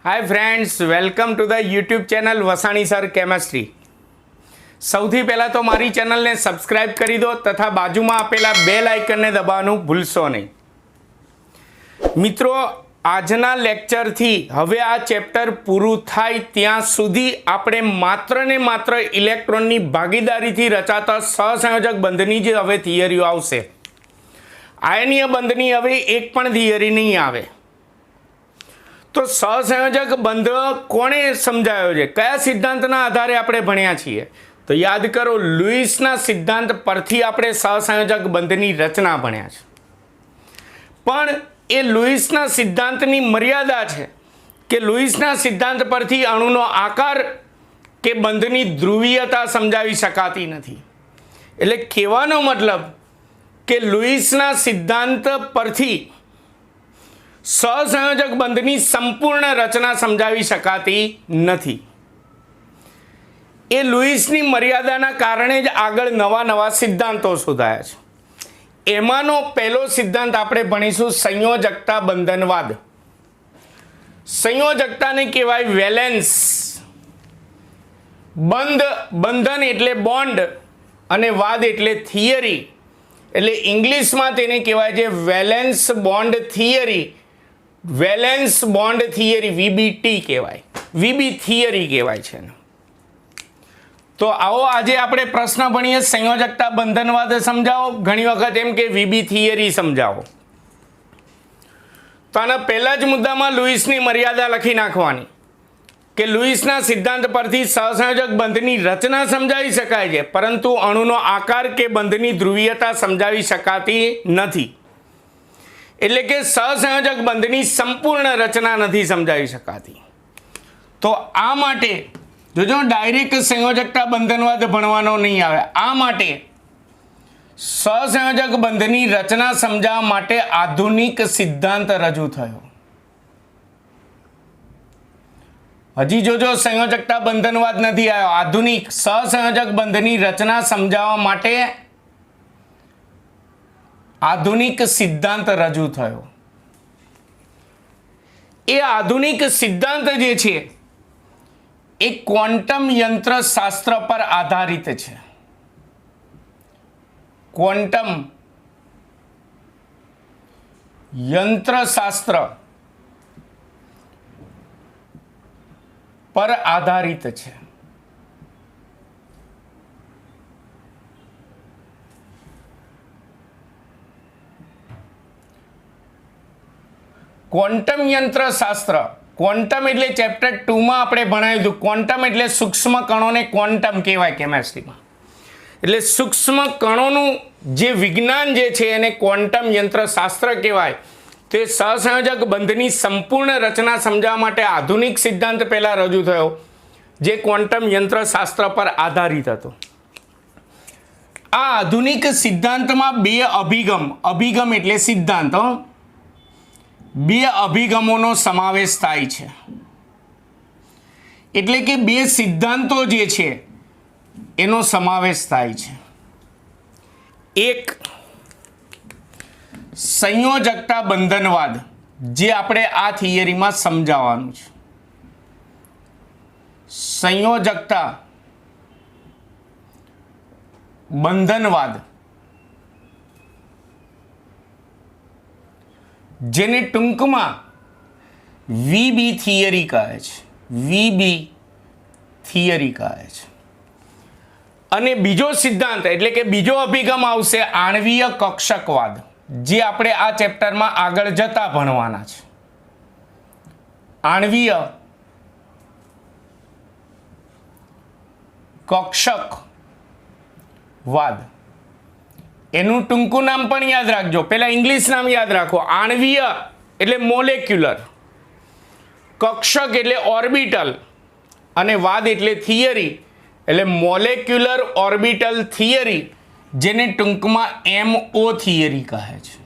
Hi friends, welcome to the YouTube channel Vasani sir chemistry. સૌથી પહેલાં તો મારી ચેનલને સબસ્ક્રાઇબ કરી દો તથા બાજુમાં આપેલા બેલ આઇકનને દબાવવાનું ભૂલશો નહીં। મિત્રો, આજના લેક્ચરથી હવે આ ચેપ્ટર પૂરું થાય ત્યાં સુધી આપણે માત્ર ને માત્ર ઇલેક્ટ્રોનની ભાગીદારીથી રચાતા સહસંયોજક બંધની જ હવે થિયરીઓ આવશે। આયનીય બંધની હવે એક પણ થિયરી નહીં આવે। तो सहसंयोजक बंध कोणे समझायो है, कया सिद्धांतना आधारे आपणे भण्या छीए? तो याद करो, लुईसना सिद्धांत परथी आपणे सहसंयोजक बंधनी रचना भण्या छे। पण ए लुईसना सिद्धांतनी मर्यादा छे के लुईसना सिद्धांत परथी अणुनो आकार के बंधनी ध्रुवीयता समजावी शकाती नथी। एटले कहेवानो मतलब के लुईसना सिद्धांत परथी सहसंयोजक बंधनी संपूर्ण रचना समझावी शकाती नहीं। ए लुईसनी मर्यादाना कारणे ज आगळ नवा नवा सिद्धांतो शोधाया छे। एमानो पहलो सिद्धांत आपणे भणीशुं संयोजकता बंधनवाद। संयोजकताने कहेवाय वेलेन्स। बंधन एटले बॉन्ड अने वाद एटले थियरी। एटले इंग्लिशमां तेने कहेवाय छे valence bond theory. Valence bond theory VBT कहवाय, VB थियरी कहवाय छे। तो आओ आजे आपणे प्रश्न भणीए, संयोजकता बंधनवाद समझाओ। घणी वखत एम के VB थियरी समझाओ। तो आना पहला ज मुद्दामां लुईसनी मर्यादा लखी नाखवानी के लुईसना सिद्धांत परथी सहसंयोजक बंधनी रचना समजावी शकाय छे, परंतु अणुनो आकार के बंधनी ध्रुवीयता समजावी शकाती नथी। એટલે કે સહસંયોજક બંધની સંપૂર્ણ રચના નથી સમજાવી શકાતી। તો આ માટે જોજો, ડાયરેક્ટ સંયોજકતા બંધનવાદ ભણવાનો નહીં આવે। આ માટે સહસંયોજક બંધની રચના સમજાવવા માટે આધુનિક સિદ્ધાંત રજૂ થયો। હજી જોજો, સંયોજકતા બંધનવાદ નથી આવ્યો। આધુનિક સહસંયોજક બંધની રચના સમજાવવા માટે आधुनिक सिद्धांत रजू थयो। ए आधुनिक सिद्धांत जे छे ए क्वॉन्टम यंत्र शास्त्र पर आधारित छे। क्वॉन्टम यंत्र शास्त्र पर आधारित छे। क्वॉन्टम यंत्र शास्त्र, क्वॉन्टम एटले चैप्टर 2 में आपणे भणाव्युं। क्वॉन्टम एटले सूक्ष्म कणोने क्वॉन्टम कहेवाय केमिस्ट्रीमां। एटले सूक्ष्म कणोनुं जे विज्ञान जे छे एने क्वॉन्टम यंत्र शास्त्र कहेवाय। ते सहसंयोजक बंधनी संपूर्ण रचना समजाववा माटे आधुनिक सिद्धांत पहेला रजू थयो, जे क्वॉन्टम यंत्र शास्त्र पर आधारित हतो। आ आधुनिक सिद्धांतमां बे अभिगम एटले सिद्धांत, बे अभिगमोनो समावेश थाय छे। एटले के बे सिद्धांतो जे छे एनो समावेश थाय छे। एक संयोजकता बंधनवाद, जे आपणे आ थियरीमां समजाववानुं छे। संयोजकता बंधनवाद, जेने टूंकमां VB थियरी कहे छे। VB थियरी कहे छे। अने बीजो सिद्धांत एटले के बीजो अभिगम आवशे आणवीय कक्षकवाद, जे आपणे आ चेप्टरमां आगळ जता भणवाना छे। आणवीय कक्षकवाद, एनु टूंकू नाम पण याद राखजो। पहला इंग्लिश नाम याद राखो। आणवीय एटले मोलेक्युलर, कक्षक एटले ऑर्बिटल, अने वाद एटले थियरी एटले मोलेक्युलर ऑर्बिटल थियरी, जेने टूंकमां MO थियरी कहे छे।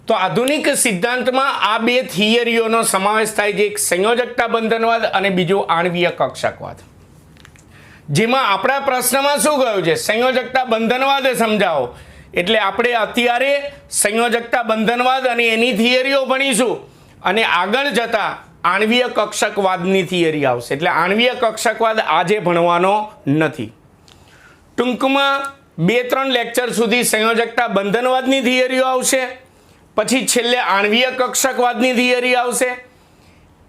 तो आधुनिक सिद्धांतमां आ बे थियरीओनो समावेश थाय छे। एक संयोजकता बंधनवाद अने बीजो आणवीय कक्षकवाद। જેમાં આપણા પ્રશ્નમાં શું કહ્યું છે? સંયોજકતા બંધનવાદ સમજાવો। એટલે આપણે અત્યારે સંયોજકતા બંધનવાદ અને એની થિયરીઓ ભણીશું અને આગળ જતા આણ્વીય કક્ષકવાદની થિયરી આવશે. એટલે આણ્વીય કક્ષકવાદ આજે ભણવાનો નથી. ટૂંકમાં 2-3 લેક્ચર સુધી સંયોજકતા બંધનવાદની થિયરીઓ આવશે, પછી છેલ્લે આણ્વીય કક્ષકવાદની થિયરી આવશે.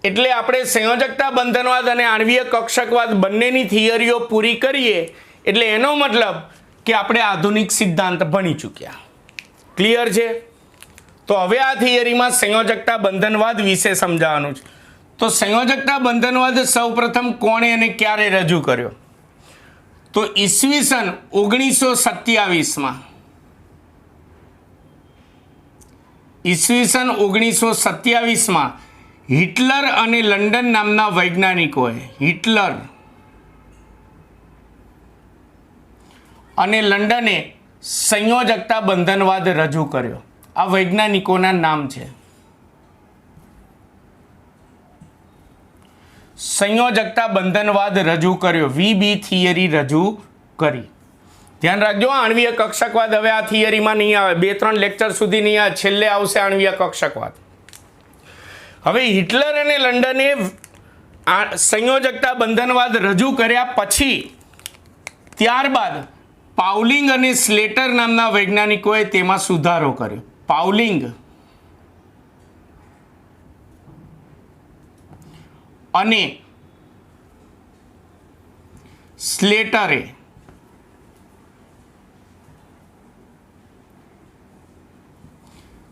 એટલે આપણે સંયોજકતા બંધનવાદ અને આણ્વીય કક્ષકવાદ બંનેની થિયરીઓ પૂરી કરીએ એટલે એનો મતલબ કે આપણે આધુનિક સિદ્ધાંત ભણી ચૂક્યા. ક્લિયર છે? તો હવે આ થિયરીમાં સંયોજકતા બંધનવાદ વિશે સમજાવવાનું છે. તો સંયોજકતા બંધનવાદ સૌપ્રથમ કોણે અને ક્યારે રજૂ કર્યો? તો ઈસવીસન 1927માં ઈસવીસન 1927માં હિટલર અને લંડન નામના વૈજ્ઞાનિકોએ હિટલર અને લંડને સંયોજકતા બંધનવાદ રજૂ કર્યો. આ વૈજ્ઞાનિકોના નામ છે. સંયોજકતા બંધનવાદ રજૂ કર્યો, VB થિયરી રજૂ કરી. ધ્યાન રાખજો, આણ્વીય કક્ષકવાદ હવે આ થિયરીમાં નહીં આવે, 2-3 લેક્ચર સુધી નહીં આવે, છેલ્લે આવશે આણ્વીય કક્ષકવાદ. હવે હિટલર અને લંડને સંયોજકતા બંધનવાદ રજૂ કર્યા પછી ત્યારબાદ પાઉલિંગ અને સ્લેટર નામના વૈજ્ઞાનિકોએ તેમાં સુધારો કર્યો. પાઉલિંગ અને સ્લેટરે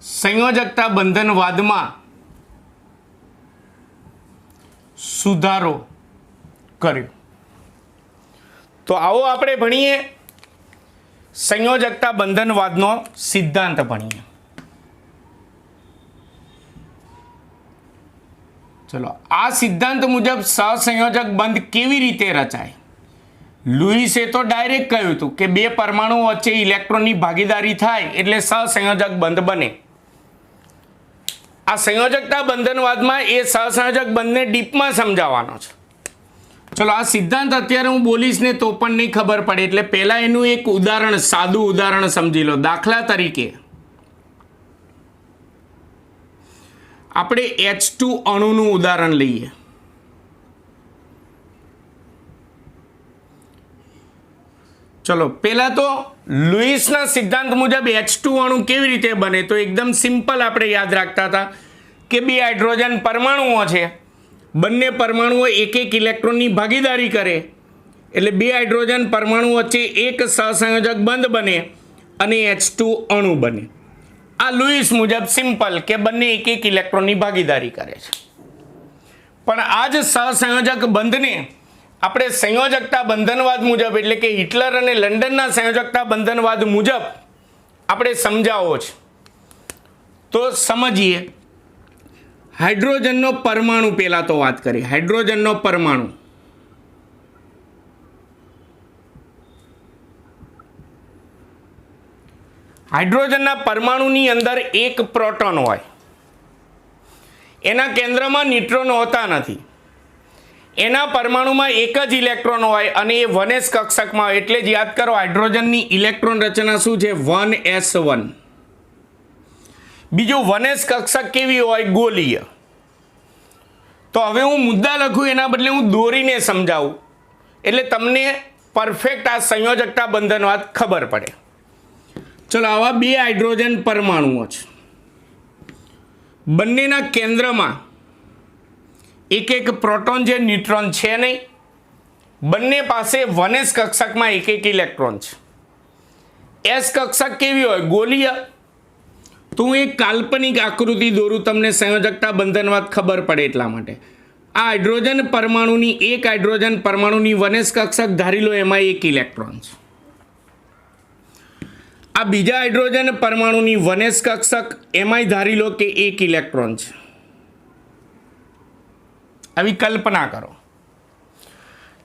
સંયોજકતા બંધનવાદમાં સુધારો કર્યો. તો આવો આપણે ભણીએ સંયોજકતા બંધનવાદનો સિદ્ધાંત ભણીએ. ચલો, આ સિદ્ધાંત મુજબ સહસંયોજક બંધ કેવી રીતે રચાય? લુઈસે તો ડાયરેક્ટ કહ્યું હતું કે 2 પરમાણુઓ વચ્ચે ઇલેક્ટ્રોનની ભાગીદારી થાય એટલે સહસંયોજક બંધ બને. આ સંયોજકતા બંધનવાદમાં એ સહસંયોજક બંધને ડીપમાં સમજાવવાનો છે. ચલો, આ સિદ્ધાંત અત્યારે હું બોલીશ ને તો પણ નહીં ખબર પડે એટલે પહેલા એનું એક ઉદાહરણ, સાદું ઉદાહરણ સમજી લો. દાખલા તરીકે આપણે H2 અણુનું ઉદાહરણ લઈએ. ચલો, પહેલા તો લુઈસના સિદ્ધાંત મુજબ H2 અણુ કેવી રીતે બને? તો એકદમ સિમ્પલ આપણે યાદ રાખતા હતા કે 2 હાઇડ્રોજન પરમાણુઓ છે, બંને પરમાણુઓ એક ઇલેક્ટ્રોનની ભાગીદારી કરે એટલે 2 હાઇડ્રોજન પરમાણુ વચ્ચે એક સહસંયોજક બંધ બને અને H2 અણુ બને. આ લુઈસ મુજબ સિમ્પલ કે બંને એક ઇલેક્ટ્રોનની ભાગીદારી કરે છે. પણ આ જ સહસંયોજક બંધને આપણે સંયોજકતા બંધનવાદ મુજબ એટલે કે હિટલર અને લંડનના સંયોજકતા બંધનવાદ મુજબ આપણે સમજાવવો છે. તો સમજીએ. હાઇડ્રોજનનો પરમાણુ પહેલા તો વાત કરીએ. હાઇડ્રોજનનો પરમાણુ હાઇડ્રોજનના પરમાણુની અંદર એક પ્રોટોન હોય, એના કેન્દ્રમાં ન્યુટ્રોન હોતા નથી, એના પરમાણુમાં એક જ ઇલેક્ટ્રોન હોય અને એ 1s કક્ષકમાં હોય. એટલે જ યાદ કરો, હાઇડ્રોજનની ઇલેક્ટ્રોન રચના શું છે? 1s1. બીજું 1s કક્ષક કેવી હોય? ગોલીય. તો હવે હું મુદ્દા લખું એના બદલે હું દોરીને સમજાવું એટલે તમને પરફેક્ટ આ સંયોજકતા બંધનવાદ ખબર પડે. ચલો, આવા 2 હાઇડ્રોજન પરમાણુઓ છે, બંનેના કેન્દ્રમાં એક પ્રોટોન છે, ન્યુટ્રોન છે નહીં. બંને પાસે 1s કક્ષકમાં એક ઇલેક્ટ્રોન છે. s કક્ષક કેવી હોય? ગોલીય. તો હું એક કાલ્પનિક આકૃતિ દોરું તમને સંયોજકતા બંધનવાદ ખબર પડે એટલા માટે. આ હાઇડ્રોજન પરમાણુની એક હાઇડ્રોજન પરમાણુની 1s કક્ષક ધારી લો, એમાં એક ઇલેક્ટ્રોન છે. આ બીજા હાઇડ્રોજન પરમાણુની 1s કક્ષક એમાંય ધારી લો કે એક ઇલેક્ટ્રોન છે. આવી કલ્પના કરો.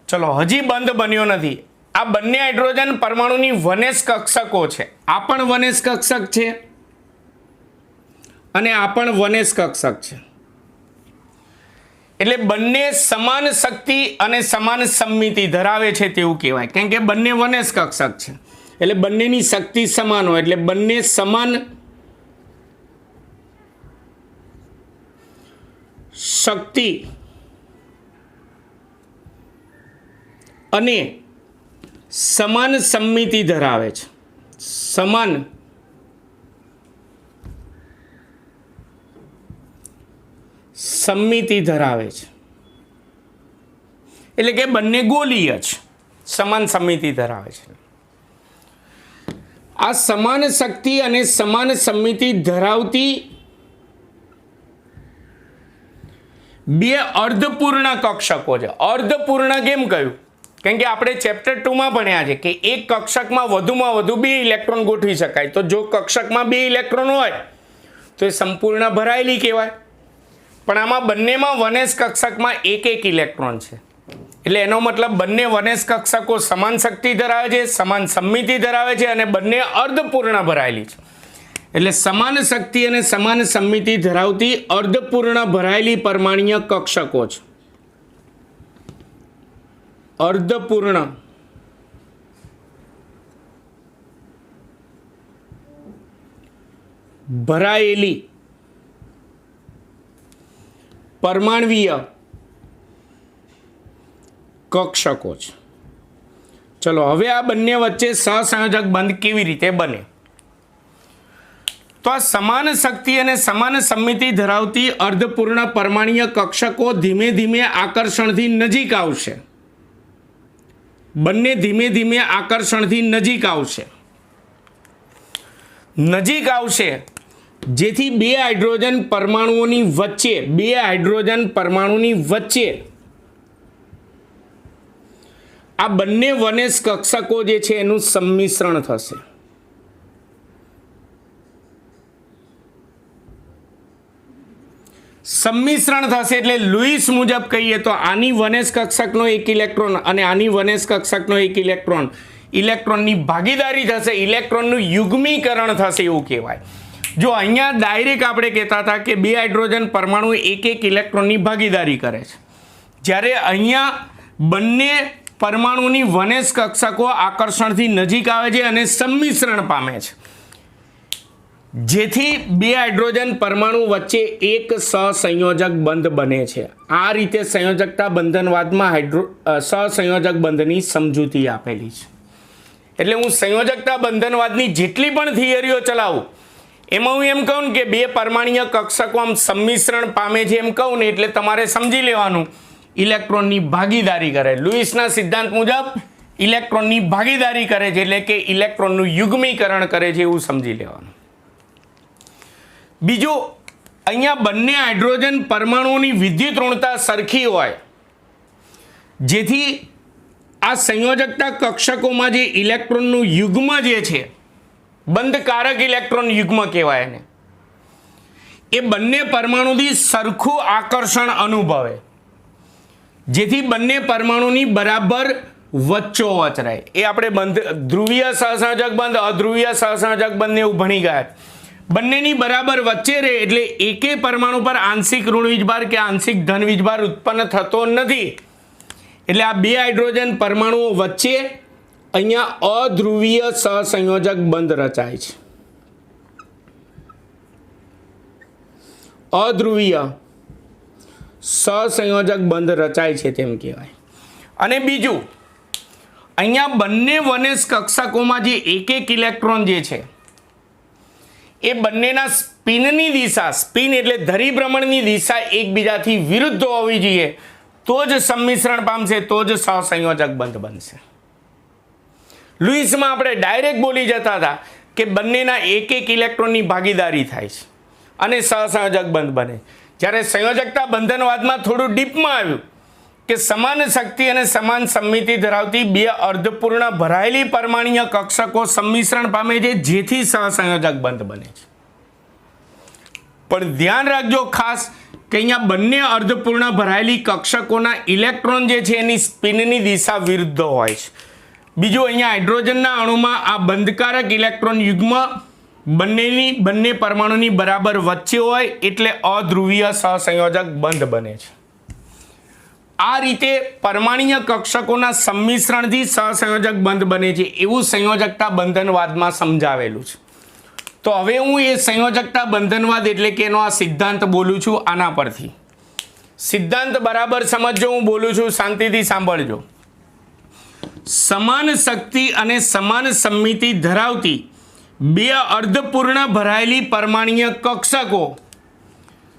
ચલો, હજી બંધ બન્યો નથી. આ બંને હાઇડ્રોજન પરમાણુની 1s કક્ષકો છે. આ પણ 1s કક્ષક છે અને આ પણ 1s કક્ષક છે. એટલે બંને સમાન શક્તિ અને સમાન સમમિતિ ધરાવે છે તેવું કહેવાય, કેમ કે બંને 1s કક્ષક છે. એટલે બંનેની શક્તિ સમાન હોય એટલે બંને સમાન શક્તિ અને સમાન સમમિતિ ધરાવે છે. સમાન સમમિતિ ધરાવે છે એટલે કે બંને ગોલીય છે, સમાન સમમિતિ ધરાવે છે. આ સમાન શક્તિ અને સમાન સમમિતિ ધરાવતી બે અર્ધપૂર્ણ કક્ષકો છે. અર્ધપૂર્ણ કેમ કહ્યું? કેમ કે આપણે ચેપ્ટર 2માં ભણ્યા છે કે એક કક્ષકમાં વધુમાં વધુ 2 ઇલેક્ટ્રોન ગોઠવી શકાય. તો જો કક્ષકમાં 2 ઇલેક્ટ્રોન હોય તો એ સંપૂર્ણ ભરાયેલી કહેવાય. પણ આમાં બંનેમાં વનેશ કક્ષકમાં એક ઇલેક્ટ્રોન છે એટલે એનો મતલબ બંને વનેશ કક્ષકો સમાન શક્તિ ધરાવે છે, સમાન સમમિતિ ધરાવે છે અને બંને અર્ધપૂર્ણ ભરાયેલી છે. એટલે સમાન શક્તિ અને સમાન સમમિતિ ધરાવતી અર્ધપૂર્ણ ભરાયેલી પરમાણ્વીય કક્ષકો છે. અર્ધપૂર્ણ ભરાયેલી પરમાણ્વીય કક્ષકો છે. ચલો હવે આ બંને વચ્ચે સહસંયોજક બંધ કેવી રીતે બને? તો આ સમાન શક્તિ અને સમાન સમમિતિ ધરાવતી અર્ધપૂર્ણ પરમાણ્વીય કક્ષકો ધીમે ધીમે આકર્ષણથી નજીક આવશે. બંને ધીમે ધીમે આકર્ષણથી નજીક આવશે. નજીક આવશે જેથી બે હાઇડ્રોજન પરમાણુની વચ્ચે આ બંને વનેશ કક્ષકો જે છે એનું સંમિશ્રણ થશે. સંમિશ્રણ થશે એટલે લુઈસ મુજબ કહીએ તો આની વનેશ કક્ષકનો 1 ઇલેક્ટ્રોન અને આની વનેશ કક્ષકનો 1 ઇલેક્ટ્રોનની ભાગીદારી થશે, ઇલેક્ટ્રોનનું યુગ્મીકરણ થશે એવું કહેવાય. જો અહીંયા ડાયરેક્ટ આપણે કહેતા હતા કે 2 હાઇડ્રોજન પરમાણુ 1 ઇલેક્ટ્રોનની ભાગીદારી કરે છે, જ્યારે અહીંયા બંને પરમાણુની વનેશ કક્ષકો આકર્ષણથી નજીક આવે છે અને સંમિશ્રણ પામે છે, જેથી 2 હાઇડ્રોજન પરમાણુ વચ્ચે એક સહસંયોજક બંધ બને છે. આ રીતે સંયોજકતા બંધનવાદમાં સહસંયોજક બંધની સમજૂતી આપેલી છે. એટલે હું સંયોજકતા બંધનવાદની જેટલી પણ થિયરીઓ ચલાવું એમાં હું એમ કહું કે 2 પરમાણ્વીય કક્ષકો આમ સંમિશ્રણ પામે છે એમ કહું ને એટલે તમારે સમજી લેવાનું ઇલેક્ટ્રોનની ભાગીદારી કરે. લુઈસના સિદ્ધાંત મુજબ ઇલેક્ટ્રોનની ભાગીદારી કરે છે એટલે કે ઇલેક્ટ્રોનનું યુગ્મીકરણ કરે છે એવું સમજી લેવાનું. બીજું, અહીંયા બંને હાઇડ્રોજન પરમાણુઓની વિદ્યુત ઋણતા સરખી હોય જેથી આ સંયોજકતા કક્ષકોમાં જે ઇલેક્ટ્રોનનું યુગ્મ જે છે, બંધકારક ઇલેક્ટ્રોન યુગ્મ કહેવાય એને, એ બંને પરમાણુથી સરખું આકર્ષણ અનુભવે જેથી બંને પરમાણુની બરાબર વચ્ચોવચ રહે. એ આપણે ધ્રુવીય સહસંયોજક બંધ, અધ્રુવીય સહસંયોજક બંધ એવું ભણી ગયા. બંનેની બરાબર વચ્ચે રહે એટલે એકે પરમાણુ પર આંશિક ઋણ વીજભાર કે આંશિક ધન વીજભાર ઉત્પન્ન થતો નથી. એટલે આ 2 હાઇડ્રોજન પરમાણુઓ વચ્ચે અહીંયા અધ્રુવીય સહસંયોજક બંધ રચાય છે. અધ્રુવીય સહસંયોજક બંધ રચાય છે તેમ કહેવાય. અને બીજું, અહીંયા બંને વનેશ કક્ષકોમાં જે 1 ઇલેક્ટ્રોન જે છે એ બંનેના સ્પિનની દિશા, સ્પિન એટલે ધરીભ્રમણની દિશા એકબીજાથી વિરુદ્ધ હોવી જોઈએ તો જ સંમિશ્રણ પામશે, તો જ સહસંયોજક બંધ બનશે. લુઈસમાં આપણે ડાયરેક્ટ બોલી જતા હતા કે બંનેના 1 ઇલેક્ટ્રોનની ભાગીદારી થાય છે અને સહસંયોજક બંધ બને. જ્યારે સંયોજકતા બંધનવાદમાં થોડું ડીપમાં આવ્યું કે સમાન શક્તિ અને સમાન સમમિતિ ધરાવતી 2 અર્ધપૂર્ણ ભરાયેલી પરમાણ્વીય કક્ષકો સંમિશ્રણ પામે છે જેથી સહસંયોજક બંધ બને છે. પણ ધ્યાન રાખજો ખાસ કે અહીંયા બંને અર્ધપૂર્ણ ભરાયેલી કક્ષકોના ઇલેક્ટ્રોન જે છે એની સ્પિનની દિશા વિરુદ્ધ હોય છે. બીજું, અહીંયા હાઇડ્રોજનના અણુમાં આ બંધકારક ઇલેક્ટ્રોન યુગ્મ બંને પરમાણુની બરાબર વચ્ચે હોય એટલે અધ્રુવીય સહસંયોજક બંધ બને છે. આ રીતે પરમાણ્વીય કક્ષકોના સંમિશ્રણથી સહસંયોજક બંધ બને છે એવું સંયોજકતા બંધનવાદમાં સમજાવેલું છે. તો હવે હું એ સંયોજકતા બંધનવાદ એટલે કે એનો આ સિદ્ધાંત બોલું છું. આના પરથી સિદ્ધાંત બરાબર સમજજો, હું બોલું છું શાંતિથી સાંભળજો. સમાન શક્તિ અને સમાન સમમિતિ ધરાવતી બે અર્ધપૂર્ણ ભરાયેલી પરમાણ્વીય કક્ષકો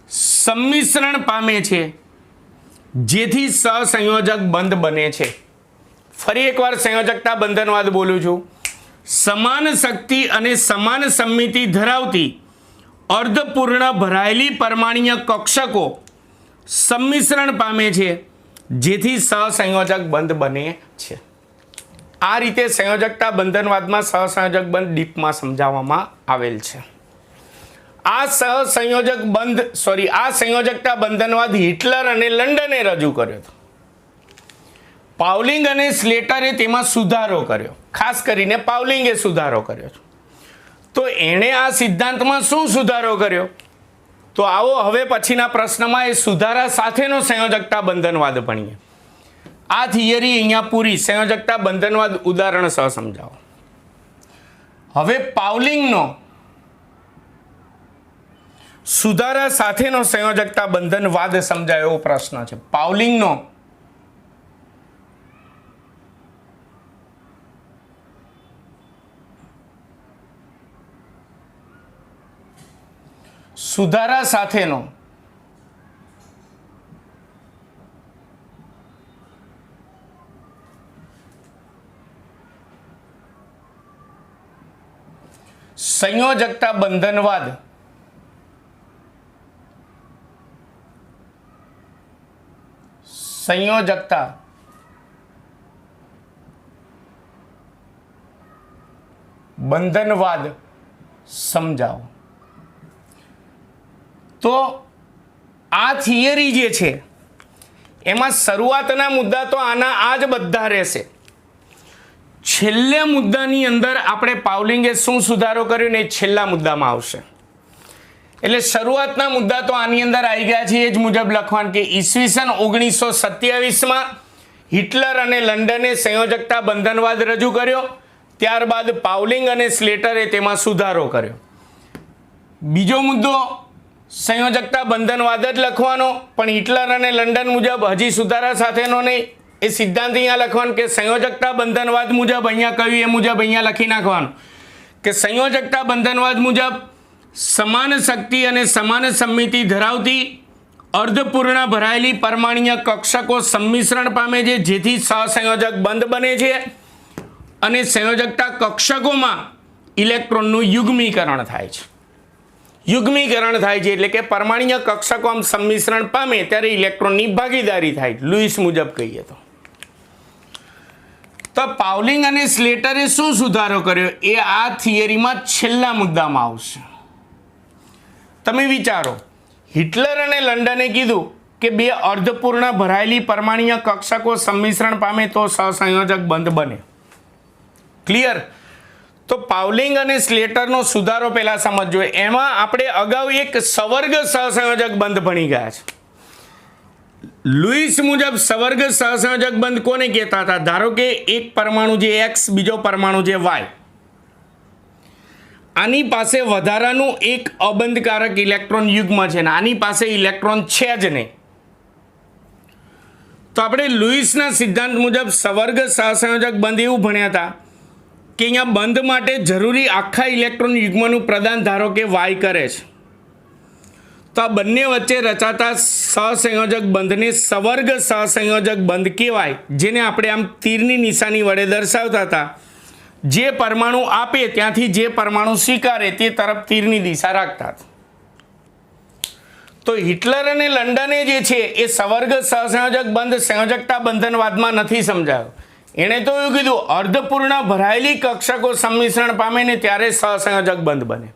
સંમિશ્રણ પામે છે જેથી સહસંયોજક બંધ બને છે. ફરી એકવાર સંયોજકતા બંધનવાદ બોલું છું. સમાન શક્તિ અને સમાન સમમિતિ ધરાવતી અર્ધપૂર્ણ ભરાયેલી પરમાણ્વીય કક્ષકો સંમિશ્રણ પામે છે જેથી સહસંયોજક બંધ બને છે. આ રીતે સંયોજકતા બંધનવાદમાં સહસંયોજક બંધ ડીપમાં સમજાવવામાં આવેલ છે. આ સંયોજકતા બંધનવાદ હિટલર અને લંડને રજૂ કર્યો હતો. પાઉલિંગ અને સ્લેટરે તેમાં સુધારો કર્યો. ખાસ કરીને પાઉલિંગે સુધારો કર્યો. તો એણે આ સિદ્ધાંતમાં શું સુધારો કર્યો? તો આવો હવે પછીના પ્રશ્નમાં એ સુધારા સાથેનો સંયોજકતા બંધનવાદ ભણીએ. આ થિયરી અહીંયા પૂરી. સંયોજકતા બંધનવાદ ઉદાહરણ સહ સમજાવો. હવે પાઉલિંગનો સુધારા સાથેનો સંયોજકતા બંધનવાદ સમજાય એવો પ્રશ્ન છે. પાઉલિંગનો સુધારા સાથેનો સંયોજકતા બંધનવાદ સમજાવો. તો આ થિયરી જે છે એમાં શરૂઆતના મુદ્દા તો આના આ જ બધા રહેશે. છેલ્લા મુદ્દાની અંદર આપણે પાઉલિંગે શું સુધારો કર્યો ને એ છેલ્લા મુદ્દામાં આવશે. એટલે શરૂઆતના મુદ્દા તો આની અંદર આવી ગયા છે. એ જ મુજબ લખવાનું કે ઈસવીસન 1927માં હિટલર અને લંડને સંયોજકતા બંધનવાદ રજૂ કર્યો. ત્યારબાદ પાઉલિંગ અને સ્લેટરે તેમાં સુધારો કર્યો. બીજો મુદ્દો સંયોજકતા બંધનવાદ જ લખવાનો, પણ હિટલર અને લંડન મુજબ હજી સુધારા સાથેનો નહીં. એ સિદ્ધાંત અહીંયા લખવાનું કે સંયોજકતા બંધનવાદ મુજબ અહીંયા કહ્યું એ મુજબ અહીંયા લખી નાખવાનું કે સંયોજકતા બંધનવાદ મુજબ સમાન શક્તિ અને સમાન સમમિતિ ધરાવતી અર્ધપૂર્ણ ભરાયેલી પરમાણ્વીય કક્ષકો સંમિશ્રણ પામે છે જેથી સહસંયોજક બંધ બને છે અને સંયોજકતા કક્ષકોમાં ઇલેક્ટ્રોનનું યુગ્મીકરણ થાય છે. યુગ્મીકરણ થાય છે એટલે કે પરમાણ્વીય કક્ષકો આમ સંમિશ્રણ પામે ત્યારે ઇલેક્ટ્રોનની ભાગીદારી થાય. લુઈસ મુજબ કહીએ તો પાઉલિંગ અને સ્લેટરે શું સુધારો કર્યો એ આ થિયરીમાં છેલ્લા મુદ્દામાં આવશે. તમે વિચારો, હિટલર અને લંડને કીધું કે બે અર્ધપૂર્ણ ભરાયેલી પરમાણ્વીય કક્ષકો સંમિશ્રણ પામે તો સહસંયોજક બંધ બને. ક્લિયર? તો પાઉલિંગ અને સ્લેટરનો સુધારો પહેલા સમજજો. એમાં આપણે અગાઉ એક સવર્ગ સહસંયોજક બંધ ભણી ગયા છે. લુઈસ મુજબ સવર્ગ સહસંયોજક બંધ કોને કહેતા હતા? ધારો કે એક પરમાણુ જે X, બીજો પરમાણુ જે Y, આની પાસે વધારાનું એક અબંધકારક ઇલેક્ટ્રોન યુગ્મ છે ને આની પાસે ઇલેક્ટ્રોન છે જ નહીં. તો આપણે લુઈસના સિદ્ધાંત મુજબ સવર્ગ સહસંયોજક બંધ એવું ભણ્યા હતા કે અહીંયા બંધ માટે જરૂરી આખા ઇલેક્ટ્રોન યુગ્મનું પ્રદાન ધારો કે Y કરે છે. તો આ બંને વચ્ચે રચાતા સહસંયોજક બંધને સવર્ગ સહસંયોજક બંધ કહેવાય, જેને આપણે આમ તીરની નિશાની વડે દર્શાવતા હતા. જે પરમાણુ આપે ત્યાંથી જે પરમાણુ સ્વીકારે તે તરફ તીરની દિશા રાખતા. તો હિટલર અને લંડને જે છે એ સવર્ગ સહસંયોજક બંધ સંયોજકતા બંધનવાદમાં નથી સમજાયો. એણે તો એવું કીધું અર્ધપૂર્ણ ભરાયેલી કક્ષકો સંમિશ્રણ પામે ને ત્યારે સહસંયોજક બંધ બને.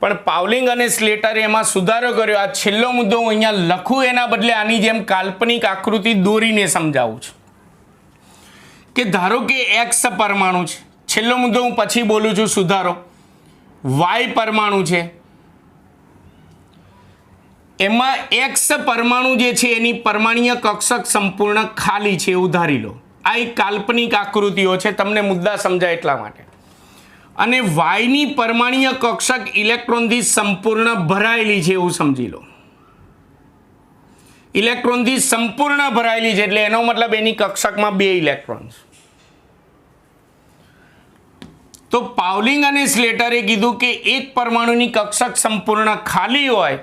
પણ પાઉલિંગ અને સ્લેટરે એમાં સુધારો કર્યો. આ છેલ્લો મુદ્દો હું અહીંયા લખું એના બદલે આની જેમ કાલ્પનિક આકૃતિ દોરીને સમજાવું છું કે ધારો કે X પરમાણુ છે. છેલ્લો મુદ્દો હું પછી બોલું છું સુધારો. Y પરમાણુ છે, એમાં એક્સ પરમાણુ જે છે એની પરમાણ્વીય કક્ષક સંપૂર્ણ ખાલી છે એવું ધારી લો. આ એક કાલ્પનિક આકૃતિઓ છે, તમને મુદ્દા સમજાય એટલા માટે. અને વાયની પરમાણ્વીય કક્ષક ઇલેક્ટ્રોનથી સંપૂર્ણ ભરાયેલી છે એવું સમજી લો. ઇલેક્ટ્રોનથી સંપૂર્ણ ભરાયેલી છે એટલે એનો મતલબ એની કક્ષકમાં 2 ઇલેક્ટ્રોન. તો પાવલિંગ અને સ્લેટરે કીધું કે એક પરમાણુની કક્ષક સંપૂર્ણ ખાલી હોય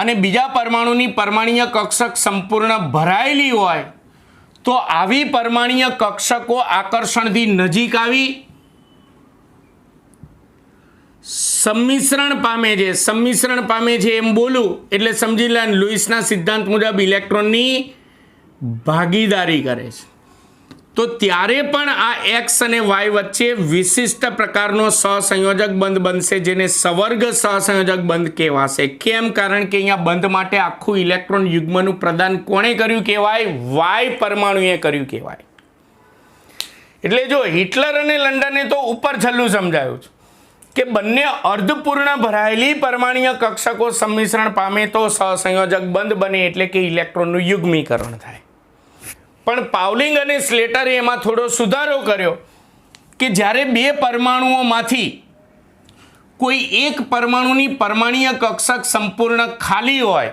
અને બીજા પરમાણુની પરમાણ્વીય કક્ષક સંપૂર્ણ ભરાયેલી હોય તો આવી પરમાણ્વીય કક્ષકો આકર્ષણથી નજીક આવી સંમિશ્રણ પામે છે એમ બોલું એટલે સમજી લે લુઈસના સિદ્ધાંત મુજબ ઇલેક્ટ્રોનની ભાગીદારી કરે છે. તો ત્યારે પણ આ એક્સ અને વાય વચ્ચે વિશિષ્ટ પ્રકારનો સહસંયોજક બંધ બનશે જેને સવર્ગ સહસંયોજક બંધ કહેવાશે. કેમ? કારણ કે અહીંયા બંધ માટે આખું ઇલેક્ટ્રોન યુગ્મનું પ્રદાન કોણે કર્યું કહેવાય? વાય પરમાણુએ કર્યું કહેવાય. એટલે જો હિટલર અને લંડને તો ઉપર છેલ્લું સમજાયું છે કે બંને અર્ધપૂર્ણ ભરાયેલી પરમાણ્વીય કક્ષકો સંમિશ્રણ પામે તો સહસંયોજક બંધ બને એટલે કે ઇલેક્ટ્રોનનું યુગ્મીકરણ થાય. પણ પાવલિંગ અને સ્લેટરે એમાં થોડો સુધારો કર્યો કે જ્યારે 2 પરમાણુઓમાંથી કોઈ એક પરમાણુની પરમાણ્વીય કક્ષક સંપૂર્ણ ખાલી હોય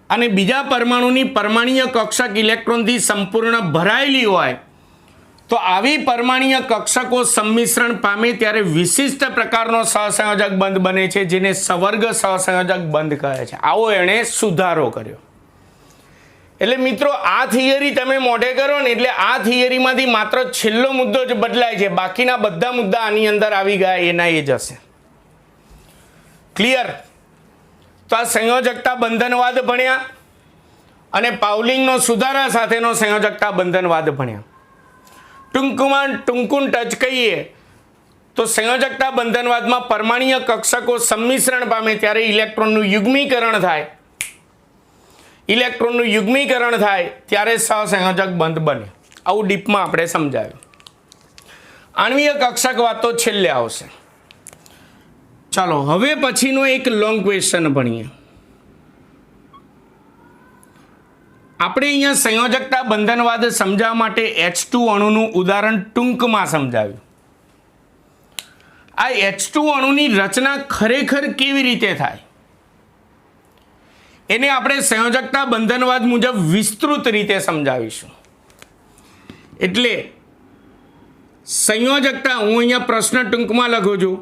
અને બીજા પરમાણુની પરમાણ્વીય કક્ષક ઇલેક્ટ્રોનથી સંપૂર્ણ ભરાયેલી હોય તો આવી પરમાણ્વીય કક્ષકો સંમિશ્રણ પામે ત્યારે વિશિષ્ટ પ્રકારનો સહસંયોજક બંધ બને છે જેને સવર્ગ સહસંયોજક બંધ કહે છે. આવો એણે સુધારો કર્યો. એટલે મિત્રો આ થિયરી તમે મોઢે કરો ને એટલે આ થિયરીમાંથી માત્ર છેલ્લો મુદ્દો જ બદલાય છે, બાકીના બધા મુદ્દા આની અંદર આવી ગયા એના એ જ હશે. ક્લિયર? તો આ સંયોજકતા બંધનવાદ ભણ્યા અને પાવલિંગનો સુધારા સાથેનો સંયોજકતા બંધનવાદ ભણ્યા. ટૂંકું ટચ કહીએ તો સંયોજકતા બંધનવાદમાં પરમાણ્વીય કક્ષકો સંમિશ્રણ પામે ત્યારે ઇલેક્ટ્રોનનું યુગ્મીકરણ થાય. ઇલેક્ટ્રોનનું યુગ્મીકરણ થાય ત્યારે સહસંયોજક બંધ બને. આવું ડીપમાં આપણે સમજાવ્યું. આણ્વીય કક્ષકવાદ તો છેલ્લે આવશે. ચાલો હવે પછીનો એક લોંગ ક્વેશ્ચન ભણીએ. આપણે અહીંયા સંયોજકતા બંધનવાદ સમજાવવા માટે H2 અણુનું ઉદાહરણ ટૂંકમાં સમજાવ્યું. આ H2 અણુની રચના ખરેખર કેવી રીતે થાય એને આપણે સંયોજકતા બંધનવાદ મુજબ વિસ્તૃત રીતે સમજાવીશું. એટલે સંયોજકતા, હું અહીંયા પ્રશ્ન ટૂંકમાં લખું છું,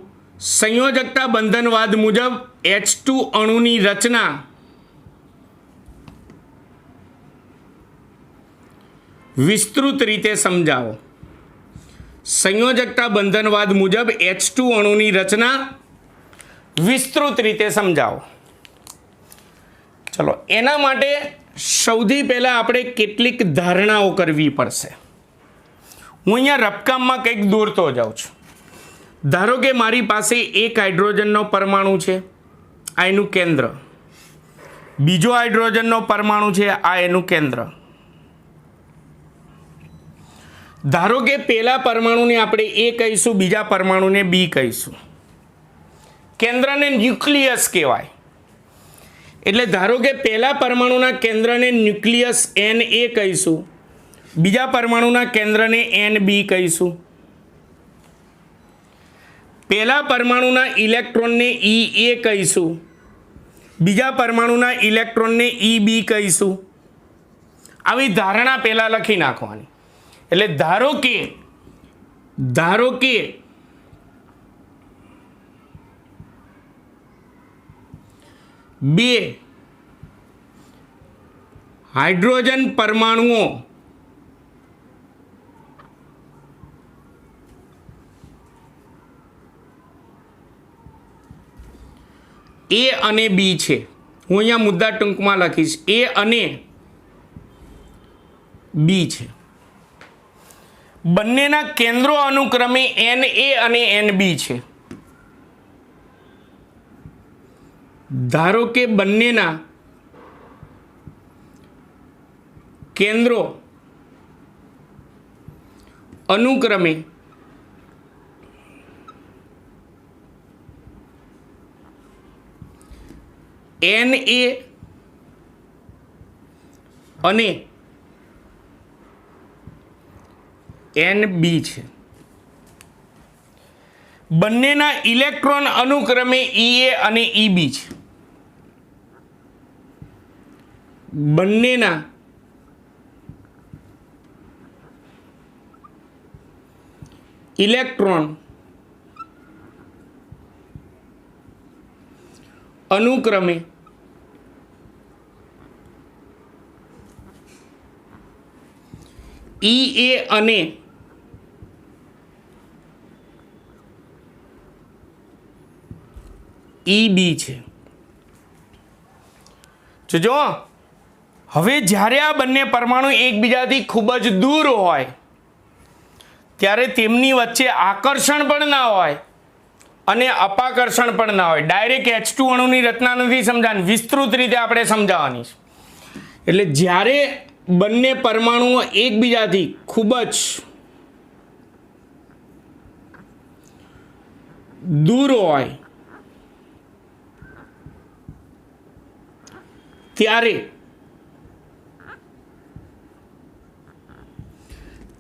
સંયોજકતા બંધનવાદ મુજબ H2 અણુની રચના વિસ્તૃત રીતે સમજાવો. સંયોજકતા બંધનવાદ મુજબ H2 અણુની રચના વિસ્તૃત રીતે સમજાવો. ચલો એના માટે સૌથી પહેલાં આપણે કેટલીક ધારણાઓ કરવી પડશે. હું અહીંયા રફકામમાં કંઈક દોરતો જાઉં છું. ધારો કે મારી પાસે એક હાઇડ્રોજનનો પરમાણુ છે, આ એનું કેન્દ્ર. બીજો હાઇડ્રોજનનો પરમાણુ છે, આ એનું કેન્દ્ર. ધારો કે પહેલા પરમાણુને આપણે A કહીશું, બીજા પરમાણુને B કહીશું. કેન્દ્રને ન્યુક્લિયસ કહેવાય. એટલે ધારો કે પહેલા પરમાણુના કેન્દ્રને ન્યુક્લિયસ Na કહીશું, બીજા પરમાણુના કેન્દ્રને Nb કહીશું. પહેલા પરમાણુના ઇલેક્ટ્રોનને Ea કહીશું, બીજા પરમાણુના ઇલેક્ટ્રોનને Eb કહીશું. આવી ધારણા પહેલાં લખી નાખવાની. એટલે ધારો કે બે હાઇડ્રોજન પરમાણુઓ A અને B છે. હું અહીંયા મુદ્દા ટૂંકમાં લખીશ. A અને B છે. બંનેના કેન્દ્રો અનુક્રમે Na અને Nb છે. ધારો કે બંનેના કેન્દ્રો અનુક્રમે Na અને NB છે. બંનેના ઇલેક્ટ્રોન અનુક્રમે EA અને EB છે. બંનેના ઇલેક્ટ્રોન અનુક્રમે EA અને EB છે. જો હવે જ્યારે આ બંને પરમાણુ એકબીજાથી ખૂબ જ દૂર હોય ત્યારે તેમની વચ્ચે આકર્ષણ પણ ના હોય અને અપાકર્ષણ પણ ના હોય. ડાયરેક્ટ H2 અણુની રચના નથી સમજાવવાની, વિસ્તૃત રીતે આપણે સમજાવવાની છે. એટલે જ્યારે બંને પરમાણુઓ એકબીજાથી ખૂબ જ દૂર હોય ત્યારે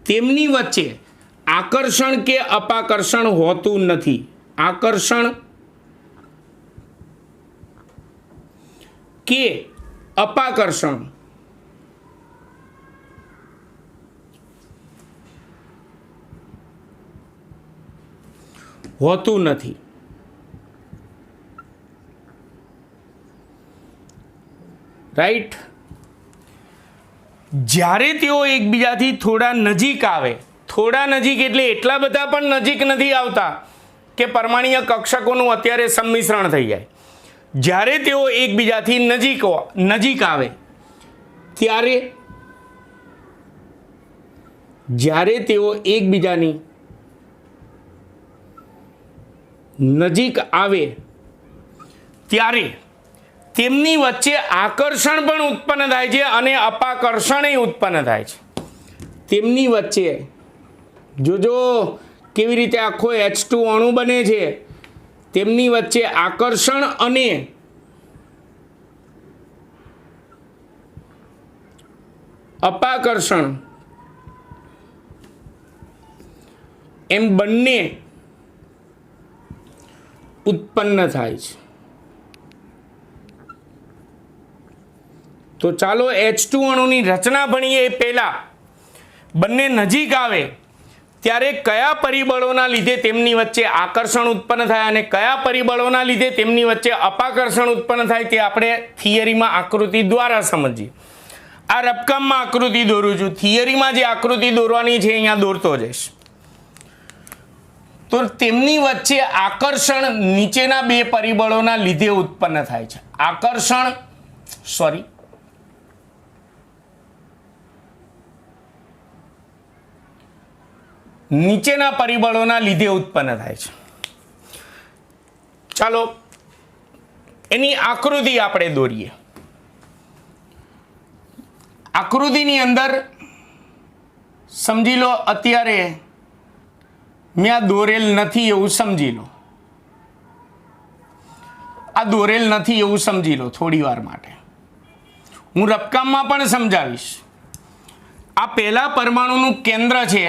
તેમની વચ્ચે આકર્ષણ કે અપાકર્ષણ હોતું નથી. આકર્ષણ કે અપાકર્ષણ હોતું નથી. રાઈટ. જ્યારે તેઓ એકબીજાથી થોડા નજીક આવે, થોડા નજીક એટલે એટલા બધા પણ નજીક નથી આવતા કે પરમાણ્વીય કક્ષકોનું અત્યારે સંમિશ્રણ થઈ જાય. જ્યારે તેઓ એકબીજાથી નજીક આવે ત્યારે જ્યારે તેઓ એકબીજાની નજીક આવે ત્યારે તેમની વચ્ચે આકર્ષણ પણ ઉત્પન્ન થાય છે અને અપાકર્ષણ ઉત્પન્ન થાય છે. તેમની વચ્ચે જોજો કેવી રીતે આખો H2 અણુ બને છે. તેમની વચ્ચે આકર્ષણ અને અપાકર્ષણ એમ બંને ઉત્પન્ન થાય છે. તો ચાલો H2 અણુની રચના ભણીએ. એ પહેલા બંને નજીક આવે ત્યારે કયા પરિબળોના લીધે તેમની વચ્ચે આકર્ષણ ઉત્પન્ન થાય અને કયા પરિબળોના લીધે તેમની વચ્ચે અપાકર્ષણ ઉત્પન્ન થાય તે આપણે થિયરીમાં આકૃતિ દ્વારા સમજીએ. આ રફકામમાં આકૃતિ દોરું છું. થિયરીમાં જે આકૃતિ દોરવાની છે અહીંયા દોરતો જઈશ. તો તેમની વચ્ચે આકર્ષણ નીચેના બે પરિબળોના લીધે ઉત્પન્ન થાય છે. નીચેના પરિબળોના લીધે ઉત્પન્ન થાય છે. ચાલો એની આકૃતિ આપણે દોરીએ. આકૃતિની અંદર સમજી લો, અત્યારે મેં આ દોરેલ નથી એવું સમજી લો. આ દોરેલ નથી એવું સમજી લો થોડી વાર માટે. હું રફકામમાં પણ સમજાવીશ. આ પહેલા પરમાણુનું કેન્દ્ર છે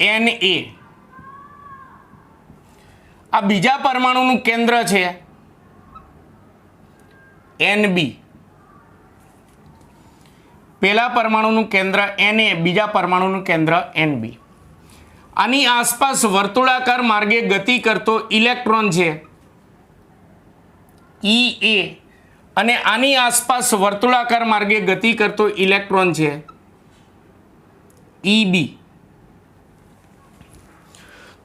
Na. આ બીજા પરમાણુનું કેન્દ્ર છે Nb. પહેલા પરમાણુનું કેન્દ્ર Na, બીજા પરમાણુનું કેન્દ્ર Nb. આની આસપાસ વર્તુળાકાર માર્ગે ગતિ કરતો ઇલેક્ટ્રોન છે Ea અને આની આસપાસ વર્તુળાકાર માર્ગે ગતિ કરતો ઇલેક્ટ્રોન છે Eb.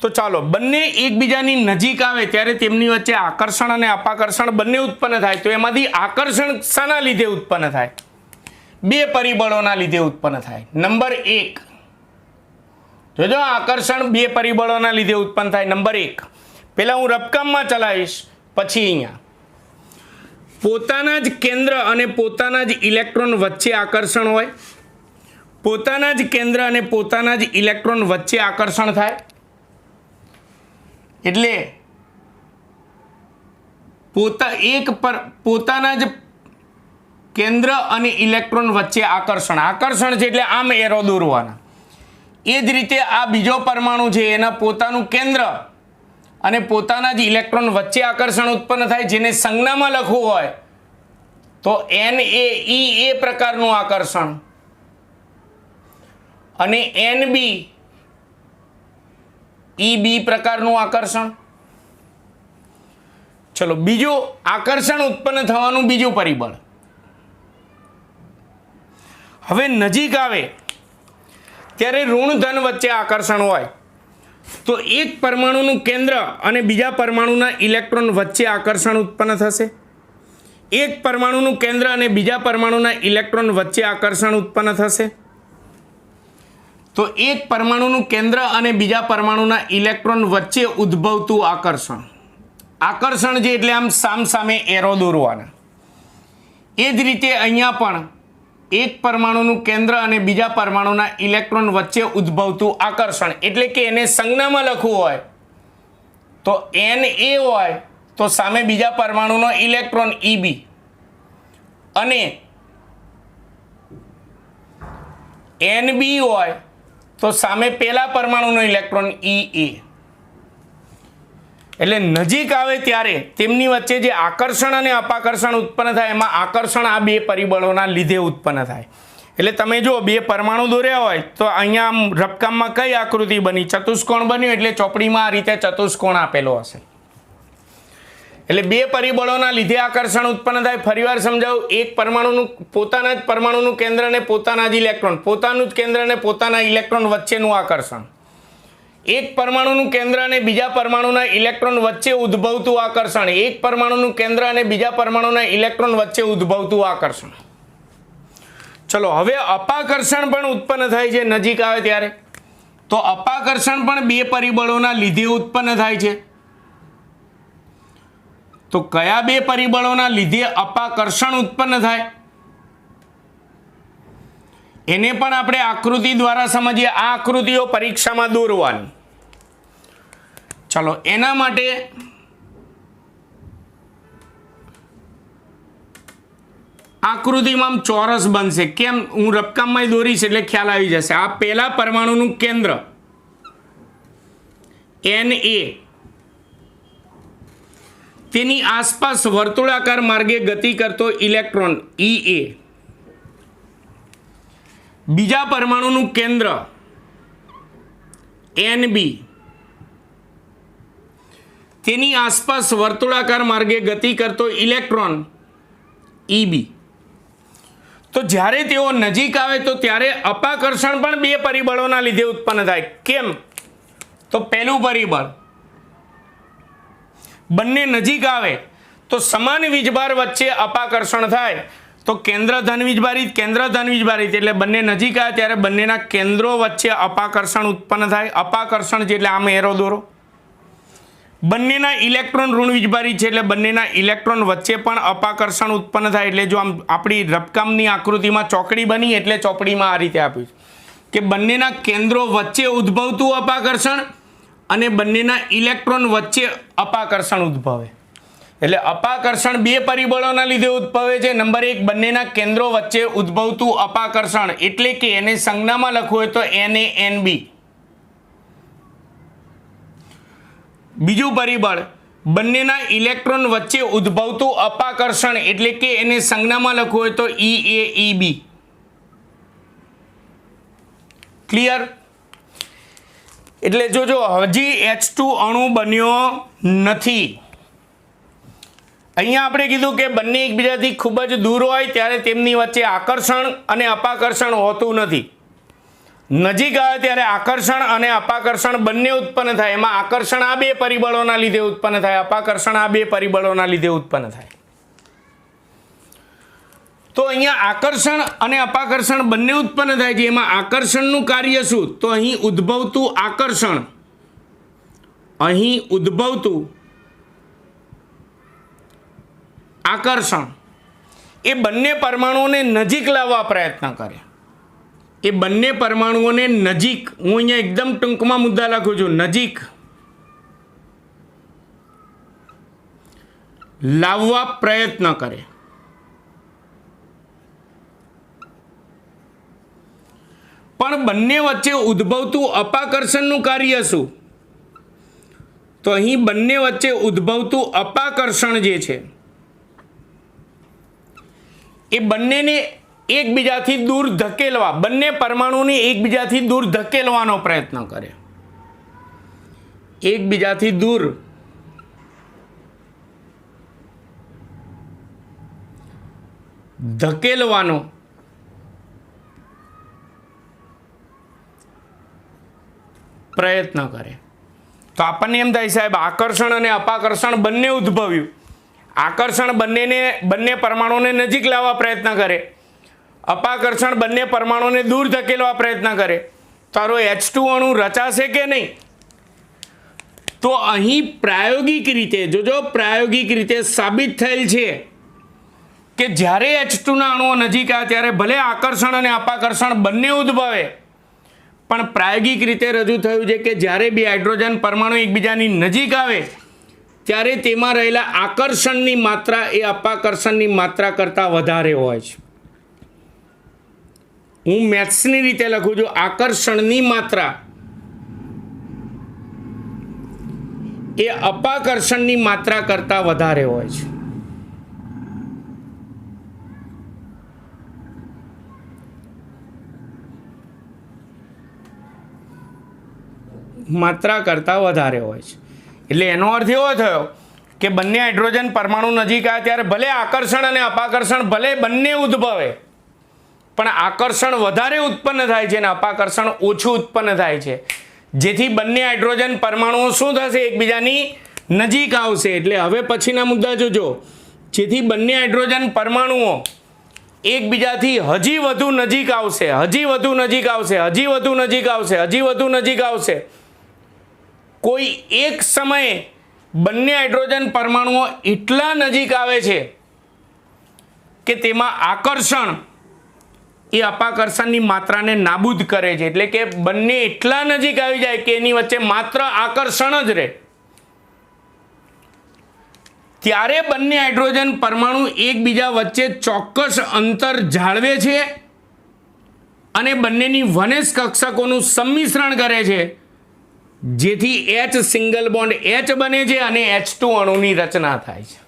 તો ચાલો બંને એકબીજાની નજીક આવે ત્યારે તેમની વચ્ચે આકર્ષણ અને અપાકર્ષણ બંને ઉત્પન્ન થાય. તો એમાંથી આકર્ષણ શાના લીધે ઉત્પન્ન થાય? બે પરિબળોના લીધે ઉત્પન્ન થાય. નંબર 1, જોજો આકર્ષણ બે પરિબળોના લીધે ઉત્પન્ન થાય. નંબર 1 પહેલા હું રફકામમાં ચલાવીશ, પછી અહીંયા પોતાના જ કેન્દ્ર અને પોતાના જ ઇલેક્ટ્રોન વચ્ચે આકર્ષણ હોય. પોતાના જ કેન્દ્ર અને પોતાના જ ઇલેક્ટ્રોન વચ્ચે આકર્ષણ થાય એટલે પોતાના જ કેન્દ્ર અને ઇલેક્ટ્રોન વચ્ચે આકર્ષણ. આકર્ષણ છે એટલે આમ એરો દોરવાના. એ જ રીતે આ બીજો પરમાણુ છે એના પોતાનું કેન્દ્ર અને પોતાના જ ઇલેક્ટ્રોન વચ્ચે આકર્ષણ ઉત્પન્ન થાય, જેને સંજ્ઞામાં લખવું હોય તો NaE એ પ્રકારનું આકર્ષણ અને NB EB પ્રકારનું આકર્ષણ. ચલો બીજું આકર્ષણ ઉત્પન્ન થવાનું બીજું પરિબળ. હવે નજીક આવે ત્યારે ઋણ ધન વચ્ચે આકર્ષણ હોય તો એક પરમાણુનું કેન્દ્ર અને બીજા પરમાણુના ઇલેક્ટ્રોન વચ્ચે આકર્ષણ ઉત્પન્ન થશે. એક પરમાણુનું કેન્દ્ર અને બીજા પરમાણુના ઇલેક્ટ્રોન વચ્ચે આકર્ષણ ઉત્પન્ન થશે. તો એક પરમાણુનું કેન્દ્ર અને બીજા પરમાણુના ઇલેક્ટ્રોન વચ્ચે ઉદ્ભવતું આકર્ષણ. આકર્ષણ જે એટલે આમ સામસામે એરો દોરવાના. એ જ રીતે અહીંયા પણ એક પરમાણુનું કેન્દ્ર અને બીજા પરમાણુના ઇલેક્ટ્રોન વચ્ચે ઉદ્ભવતું આકર્ષણ, એટલે કે એને સંજ્ઞામાં લખવું હોય તો Na હોય તો સામે બીજા પરમાણુનો ઇલેક્ટ્રોન EB અને NB હોય તો સામે પહેલા પરમાણુનો ઇલેક્ટ્રોન EA. એટલે નજીક આવે ત્યારે તેમની વચ્ચે જે આકર્ષણ અને અપાકર્ષણ ઉત્પન્ન થાય એમાં આકર્ષણ આ બે પરિબળોના લીધે ઉત્પન્ન થાય. એટલે તમે જો બે પરમાણુ દોર્યા હોય તો અહીંયા આમ રફકામમાં કઈ આકૃતિ બની? ચતુષ્કોણ બન્યું, એટલે ચોપડીમાં આ રીતે ચતુષ્કોણ આપેલો હશે. એટલે બે પરિબળોના લીધે આકર્ષણ ઉત્પન્ન થાય. ફરીવાર સમજાવું, એક પરમાણુનું પોતાના જ પરમાણુનું કેન્દ્ર અને પોતાના જ ઇલેક્ટ્રોન, પોતાનું જ કેન્દ્ર અને પોતાના ઇલેક્ટ્રોન વચ્ચેનું આકર્ષણ. એક પરમાણુનું કેન્દ્ર અને બીજા પરમાણુના ઇલેક્ટ્રોન વચ્ચે ઉદ્ભવતું આકર્ષણ. એક પરમાણુનું કેન્દ્ર અને બીજા પરમાણુના ઇલેક્ટ્રોન વચ્ચે ઉદ્ભવતું આકર્ષણ. ચલો હવે અપાકર્ષણ પણ ઉત્પન્ન થાય છે નજીક આવે ત્યારે. તો અપાકર્ષણ પણ બે પરિબળોના લીધે ઉત્પન્ન થાય છે. તો કયા બે પરિબળોના લીધે અપાકર્ષણ ઉત્પન્ન થાય એને પણ આપણે આકૃતિ દ્વારા સમજીએ. આ આકૃતિઓ પરીક્ષામાં દોરવાની. ચલો એના માટે આકૃતિમાં ચોરસ બનશે. કેમ? હું રફકામમાં દોરીશ એટલે ખ્યાલ આવી જશે. આ પહેલા પરમાણુનું કેન્દ્ર Na, તેની આસપાસ વર્તુળાકાર માર્ગે ગતિ કરતો ઇલેક્ટ્રોન Ea, બીજા પરમાણુનું કેન્દ્ર NB, તેની આસપાસ વર્તુળાકાર માર્ગે ગતિ કરતો ઇલેક્ટ્રોન EB. તો જ્યારે તેઓ નજીક આવે તો ત્યારે અપાકર્ષણ પણ બે પરિબળોના લીધે ઉત્પન્ન થાય. કેમ? તો પહેલું પરિબળ, બંને નજીક આવે તો સમાન વીજભાર વચ્ચે અપાકર્ષણ થાય. તો કેન્દ્ર ધન વીજભારિત, કેન્દ્ર ધન વીજભારિત, એટલે બંને નજીક આવે ત્યારે બંનેના કેન્દ્રો વચ્ચે અપાકર્ષણ ઉત્પન્ન થાય. અપાકર્ષણ છે એટલે આમ એરો દોરો. બંનેના ઇલેક્ટ્રોન ઋણ વીજભારિત છે એટલે બંનેના ઇલેક્ટ્રોન વચ્ચે પણ અપાકર્ષણ ઉત્પન્ન થાય. એટલે જો આમ આપણી રફકામની આકૃતિમાં ચોકડી બની એટલે ચોકડીમાં આ રીતે આપ્યું કે બંનેના કેન્દ્રો વચ્ચે ઉદ્ભવતું અપાકર્ષણ અને બંનેના ઇલેક્ટ્રોન વચ્ચે અપાકર્ષણ ઉદ્ભવે. એટલે અપાકર્ષણ બે પરિબળોના લીધે ઉદ્ભવે છે. નંબર 1, બંનેના કેન્દ્રો વચ્ચે ઉદ્ભવતું અપાકર્ષણ, એટલે કે એને સંજ્ઞામાં લખવું હોય તો NaNB. બીજું પરિબળ, બંનેના ઇલેક્ટ્રોન વચ્ચે ઉદ્ભવતું અપાકર્ષણ, એટલે કે એને સંજ્ઞામાં લખવું હોય તો EaEB. ક્લિયર? એટલે જોજો હજી H2 અણુ બન્યો નથી. અહીંયા આપણે કીધું કે બંને એકબીજાથી ખૂબ જ દૂર હોય ત્યારે તેમની વચ્ચે આકર્ષણ અને અપાકર્ષણ હોતું નથી. નજીક આવે ત્યારે આકર્ષણ અને અપાકર્ષણ બંને ઉત્પન્ન થાય. એમાં આકર્ષણ આ બે પરિબળોના લીધે ઉત્પન્ન થાય, અપાકર્ષણ આ બે પરિબળોના લીધે ઉત્પન્ન થાય. તો અહીંયા આકર્ષણ અને અપાકર્ષણ બંને ઉત્પન્ન થાય છે. એમાં આકર્ષણનું કાર્ય શું? તો અહીં ઉદ્ભવતું આકર્ષણ, અહીં ઉદ્ભવતું આકર્ષણ એ બંને પરમાણુઓને નજીક લાવવા પ્રયત્ન કરે. એ બંને પરમાણુઓને નજીક, હું અહીંયા એકદમ ટૂંકમાં મુદ્દા લખું છું, નજીક લાવવા પ્રયત્ન કરે. પણ બંને વચ્ચે ઉદ્ભવતું અપાકર્ષણનું કાર્ય શું? તો અહીં બંને વચ્ચે ઉદ્ભવતું અપાકર્ષણ જે છે એ બંનેને એકબીજાથી દૂર ધકેલવા, બંને પરમાણુને એકબીજાથી દૂર ધકેલવાનો પ્રયત્ન કરે, એકબીજાથી દૂર ધકેલવાનો પ્રયત્ન કરે. તો આપણને એમ થાય સાહેબ આકર્ષણ અને અપાકર્ષણ બંને ઉદ્ભવ્યું. આકર્ષણ બંને પરમાણુને નજીક લાવવા પ્રયત્ન કરે, અપાકર્ષણ બંને પરમાણુને દૂર ધકેલવા પ્રયત્ન કરે. તારો H2 અણુ રચાશે કે નહીં? તો અહીં પ્રાયોગિક રીતે જોજો, પ્રાયોગિક રીતે સાબિત થયેલ છે કે જ્યારે H2ના અણુઓ નજીક આવે ત્યારે ભલે આકર્ષણ અને અપાકર્ષણ બંને ઉદ્ભવે, પણ પ્રાયોગિક રીતે રજૂ થયું છે કે જ્યારે બે હાઇડ્રોજન પરમાણુ એકબીજાની નજીક આવે ત્યારે તેમાં રહેલા આકર્ષણની માત્રા એ અપાકર્ષણની માત્રા કરતાં વધારે હોય છે. હું મેથ્સની રીતે લખું છું, આકર્ષણની માત્રા એ અપાકર્ષણની માત્રા કરતાં વધારે હોય છે. માત્રા કરતાં વધારે હોય છે. એટલે એનો અર્થ એવો થયો કે બંને હાઇડ્રોજન પરમાણુ નજીક આવે ત્યારે ભલે આકર્ષણ અને અપાકર્ષણ ભલે બંને ઉદ્ભવે, પણ આકર્ષણ વધારે ઉત્પન્ન થાય છે અને અપાકર્ષણ ઓછું ઉત્પન્ન થાય છે, જેથી બંને હાઇડ્રોજન પરમાણુઓ શું થશે? એકબીજાની નજીક આવશે. એટલે હવે પછીના મુદ્દા જોજો, જેથી બંને હાઇડ્રોજન પરમાણુઓ એકબીજાથી હજી વધુ નજીક આવશે, હજી વધુ નજીક આવશે, હજી વધુ નજીક આવશે, હજી વધુ નજીક આવશે. કોઈ એક સમયે બંને હાઇડ્રોજન પરમાણુઓ એટલા નજીક આવે છે કે તેમાં આકર્ષણ એ અપાકર્ષણની માત્રાને નાબૂદ કરે છે. એટલે કે બંને એટલા નજીક આવી જાય કે એની વચ્ચે માત્ર આકર્ષણ જ રહે. ત્યારે બંને હાઇડ્રોજન પરમાણુ એકબીજા વચ્ચે ચોક્કસ અંતર જાળવે છે અને બંનેની વનેશ કક્ષકોનું સંમિશ્રણ કરે છે, જેથી H સિંગલ બોન્ડ H બને છે અને H2 અણુની રચના થાય છે.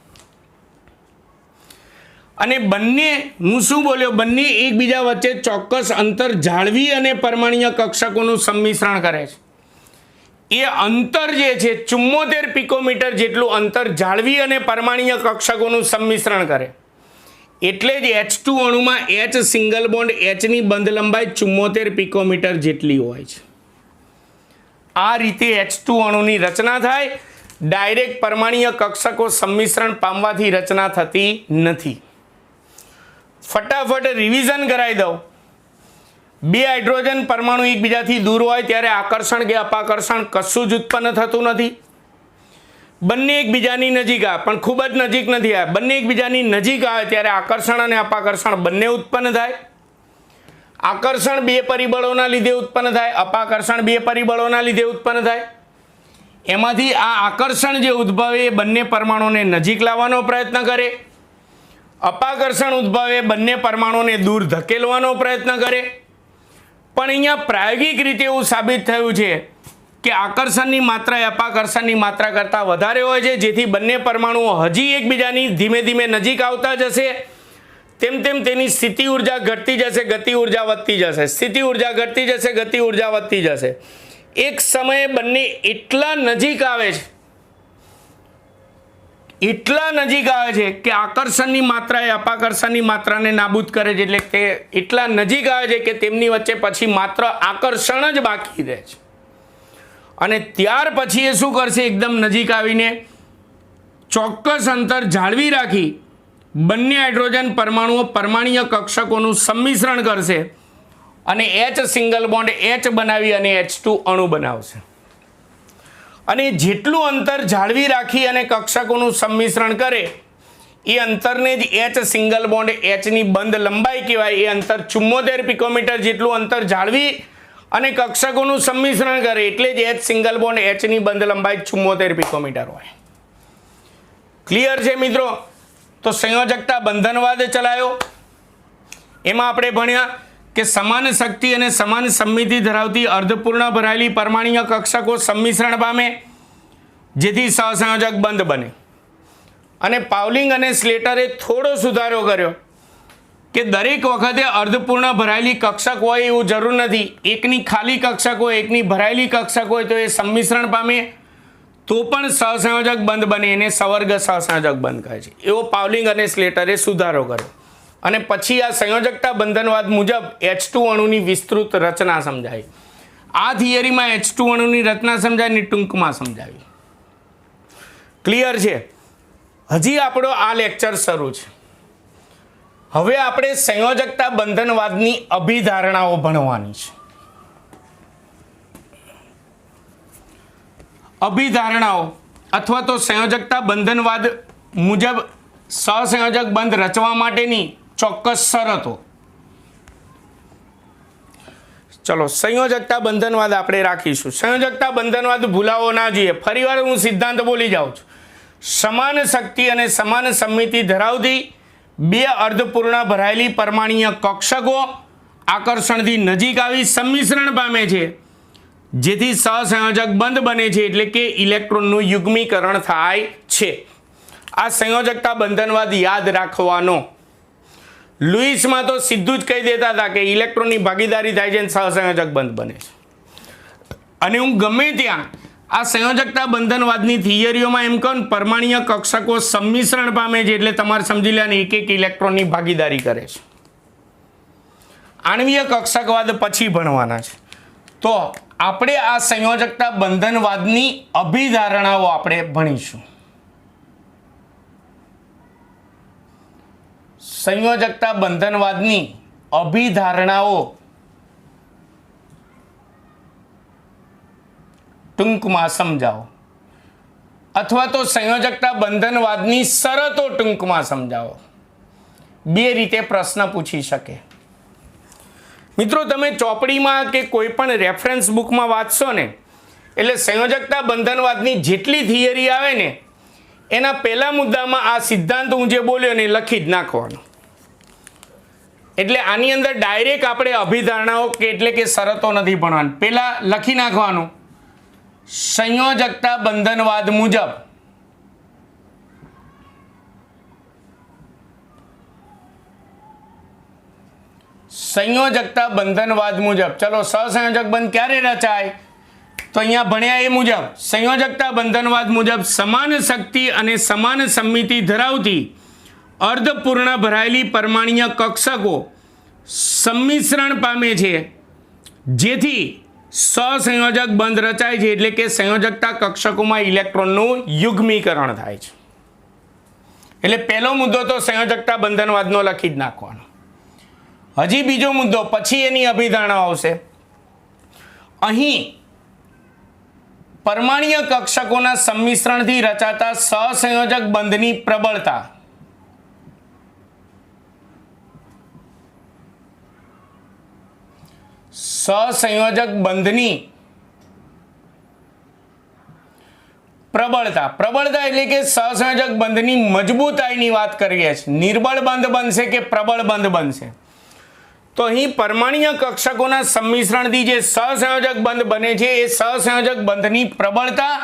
અને બંને, હું શું બોલ્યો, બંને એકબીજા વચ્ચે ચોક્કસ અંતર જાળવી અને પરમાણ્વીય કક્ષકોનું સંમિશ્રણ કરે છે. એ અંતર જે છે 74 પિકોમીટર જેટલું અંતર જાળવી અને પરમાણ્વીય કક્ષકોનું સંમિશ્રણ કરે. એટલે જ H2 અણુમાં H સિંગલ બોન્ડ Hની બંધ લંબાઈ 74 પિકોમીટર જેટલી હોય છે. આ રીતે H2 અણુની રચના થાય. ડાયરેક્ટ પરમાણ્વીય કક્ષકો સંમિશ્રણ પામવાથી રચના થતી નથી. ફટાફટ રિવિઝન કરાવી દઉં. બે હાઇડ્રોજન પરમાણુ એકબીજાથી દૂર હોય ત્યારે આકર્ષણ કે અપાકર્ષણ કશું જ ઉત્પન્ન થતું નથી. બંને એકબીજાની નજીક આવે પણ ખૂબ જ નજીક નથી આવે. બંને એકબીજાની નજીક આવે ત્યારે આકર્ષણ અને અપાકર્ષણ બંને ઉત્પન્ન થાય. આકર્ષણ બે પરિબળોના લીધે ઉત્પન્ન થાય, અપાકર્ષણ બે પરિબળોના લીધે ઉત્પન્ન થાય. એમાંથી આ આકર્ષણ જે ઉદ્ભવે એ બંને પરમાણુને નજીક લાવવાનો પ્રયત્ન કરે, અપાકર્ષણ ઉદ્ભવે બંને પરમાણુને દૂર ધકેલવાનો પ્રયત્ન કરે. પણ અહીંયા પ્રાયોગિક રીતે એવું સાબિત થયું છે કે આકર્ષણની માત્રા એ અપાકર્ષણની માત્રા કરતાં વધારે હોય છે, જેથી બંને પરમાણુઓ હજી એકબીજાની ધીમે ધીમે નજીક આવતા જશે. તેમ તેમ તેની સ્થિતિ ઉર્જા ઘટતી જશે, ગતિ ઉર્જા વધતી જશે. સ્થિતિ ઉર્જા ઘટતી જશે, ગતિ ઉર્જા વધતી જશે. એક સમયે બંને એટલા નજીક આવે છે, એટલા નજીક આવે છે કે આકર્ષણની માત્રા એ અપાકર્ષણની માત્રાને નાબૂદ કરે છે. એટલે તે એટલા નજીક આવે છે કે તેમની વચ્ચે પછી માત્ર આકર્ષણ જ બાકી રહે છે. અને ત્યાર પછી એ શું કરશે? એકદમ નજીક આવીને ચોક્કસ અંતર જાળવી રાખી બંને હાઇડ્રોજન પરમાણુઓ પરમાણ્વીય કક્ષકોનું સંમિશ્રણ કરશે અને H સિંગલ બોન્ડ H બનાવી અને H2 અણુ બનાવશે. અને જેટલું અંતર જાળવી રાખી અને કક્ષકોનું સંમિશ્રણ કરે એ અંતરને જ H સિંગલ બોન્ડ Hની બંધ લંબાઈ કહેવાય. એ અંતર 74 પિકોમીટર જેટલું અંતર જાળવી અને કક્ષકોનું સંમિશ્રણ કરે એટલે જ H સિંગલ બોન્ડ Hની બંધ લંબાઈ 74 પિકોમીટર હોય. ક્લિયર છે મિત્રો? તો સંયોજકતા બંધનવાદ ચલાયો. એમાં આપણે ભણ્યા કે સમાન શક્તિ અને સમાન સમમિતિ ધરાવતી અર્ધપૂર્ણ ભરાયેલી પરમાણ્વીય કક્ષકો સંમિશ્રણ પામે જેથી સહસંયોજક બંધ બને. અને પાવલિંગ અને સ્લેટરે થોડો સુધારો કર્યો કે દરેક વખતે અર્ધપૂર્ણ ભરાયેલી કક્ષક હોય એવું જરૂર નથી. એકની ખાલી કક્ષક હોય, એકની ભરાયેલી કક્ષક હોય તો એ સંમિશ્રણ પામે તો પણ સહસંયોજક બંધ બને, એને સવર્ગ સહસંયોજક બંધ કહે છે. એવો પાવલિંગ અને સ્લેટરે સુધારો કર્યો. અને પછી આ સંયોજકતા બંધનવાદ મુજબ H2 અણુની વિસ્તૃત રચના સમજાવી. આ થિયરીમાં H2 અણુની રચના સમજાવીને ટૂંકમાં સમજાવી. ક્લિયર છે? હજી આપણો આ લેક્ચર શરૂ છે. હવે આપણે સંયોજકતા બંધનવાદની અભિધારણાઓ ભણવાની છે. અભિધારણાઓ અથવા તો સંયોજકતા બંધનવાદ મુજબ સહસંયોજક બંધ રચવા માટેની ચોક્કસ શરતો. ચલો, સંયોજકતા બંધનવાદ આપણે રાખીશું. સંયોજકતા બંધનવાદ ભૂલાવો ના જોઈએ. ફરીવાર હું સિદ્ધાંત બોલી જાઉં છું. સમાન શક્તિ અને સમાન સમમિતિ ધરાવતી બે અર્ધપૂર્ણ ભરાયેલી પરમાણ્વીય કક્ષકો આકર્ષણથી નજીક આવી સંમિશ્રણ પામે છે જેથી સહસંયોજક બંધ બને છે, એટલે કે ઇલેક્ટ્રોનનું યુગ્મીકરણ થાય છે. આ સંયોજકતા બંધનવાદ યાદ રાખવાનો. લુઈસમાં તો સીધું જ કહી દેતા હતા કે ઇલેક્ટ્રોનની ભાગીદારી થાય છે અને સહસંયોજક બંધ બને છે. અને હું ગમે ત્યાં આ સંયોજકતા બંધનવાદની થિયરીઓમાં એમ કહું પરમાણ્વીય કક્ષકો સંમિશ્રણ પામે છે એટલે તમારે સમજી લેવાની એક એક ઇલેક્ટ્રોનની ભાગીદારી કરે છે. આણ્વીય કક્ષકવાદ પછી ભણવાના છે. તો આપણે આ સંયોજકતા બંધનવાદની અભિધારણાઓ આપણે ભણીશું. સંયોજકતા બંધનવાદની અભિધારણાઓ ટૂંકમાં સમજાવો અથવા તો સંયોજકતા બંધનવાદની શરતો ટૂંકમાં સમજાવો. બે રીતે પ્રશ્ન પૂછી શકે. મિત્રો, તમે ચોપડીમાં કે કોઈ પણ રેફરન્સ બુકમાં વાંચશો ને એટલે સંયોજકતા બંધનવાદની જેટલી થિયરી આવે ને એના પહેલા મુદ્દામાં આ સિદ્ધાંત હું જે બોલ્યો ને લખી જ નાખવાનો. એટલે આની અંદર ડાયરેક્ટ આપણે અભિધારણાઓ કે એટલે કે શરતો નથી ભણવાની. પહેલા લખી નાખવાનું સંયોજકતા બંધનવાદ મુજબ સંયોજકતા બંધનવાદ મુજબ ચલો સહસંયોજક બંધ ક્યારે રચાય તો અહીંયા ભણ્યા એ મુજબ સંયોજકતા બંધનવાદ મુજબ સમાન શક્તિ અને સમાન સમમિતિ ધરાવતી અર્ધપૂર્ણ ભરાયેલી પરમાણ્વીય કક્ષકો સંમિશ્રણ પામે છે જેથી સહસંયોજક બંધ રચાય છે, એટલે કે સંયોજકતા કક્ષકોમાં ઇલેક્ટ્રોનનું યુગ્મીકરણ થાય છે. એટલે પહેલો મુદ્દો તો સંયોજકતા બંધનવાદનો લખી જ નાખવાનો. હજી બીજો મુદ્દો પછી એની અભિધારણા આવશે. અહીં પરમાણ્વીય કક્ષકોના સંમિશ્રણથી રચાતા સહસંયોજક બંધની પ્રબળતા સહસંયોજક બંધની પ્રબળતા એટલે કે સહસંયોજક બંધની મજબૂતાઈની વાત કરીએ છીએ. નિર્બળ બંધ બનશે કે પ્રબળ બંધ બનશે? તો અહીં પરમાણ્વીય કક્ષકોના સંમિશ્રણથી જે સહસંયોજક બંધ બને છે એ સહસંયોજક બંધની પ્રબળતા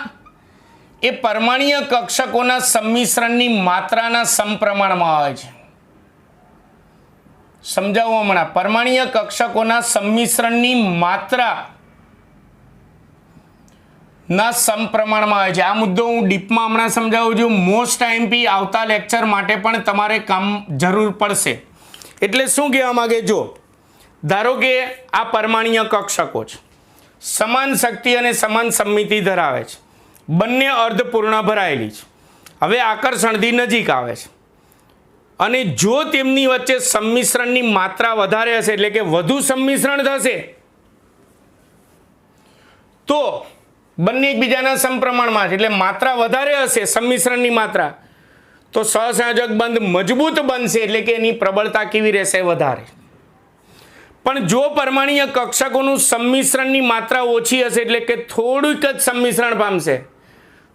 એ પરમાણ્વીય કક્ષકોના સંમિશ્રણની માત્રાના સમપ્રમાણમાં આવે છે. સમજાવું હમણાં. પરમાણ્વીય કક્ષકોના સંમિશ્રણની માત્રા ના સમપ્રમાણમાં આવે છે. આ મુદ્દો હું ડીપમાં હમણાં સમજાવું છું. મોસ્ટ આઈએમપી આવતા લેક્ચર માટે પણ તમારે કામ જરૂર પડશે. એટલે શું કહેવા માંગે, જો ધારો કે આ પરમાણ્વીય કક્ષકો છે, સમાન શક્તિ અને સમાન સમમિતિ ધરાવે છે, બંને અર્ધપૂર્ણ ભરાયેલી છે, હવે આકર્ષણથી નજીક આવે છે અને જો તેમની વચ્ચે સંમિશ્રણની માત્રા વધારે હશે એટલે કે વધુ સંમિશ્રણ થશે તો બંને એકબીજાના સમપ્રમાણમાં છે એટલે માત્રા વધારે હશે સંમિશ્રણની માત્રા તો સહસંયોજક બંધ મજબૂત બનશે એટલે કે એની પ્રબળતા કેવી રહેશે? વધારે. પણ જો પરમાણ્વીય કક્ષકોનું સંમિશ્રણની માત્રા ઓછી હશે એટલે કે થોડુંક જ સંમિશ્રણ પામશે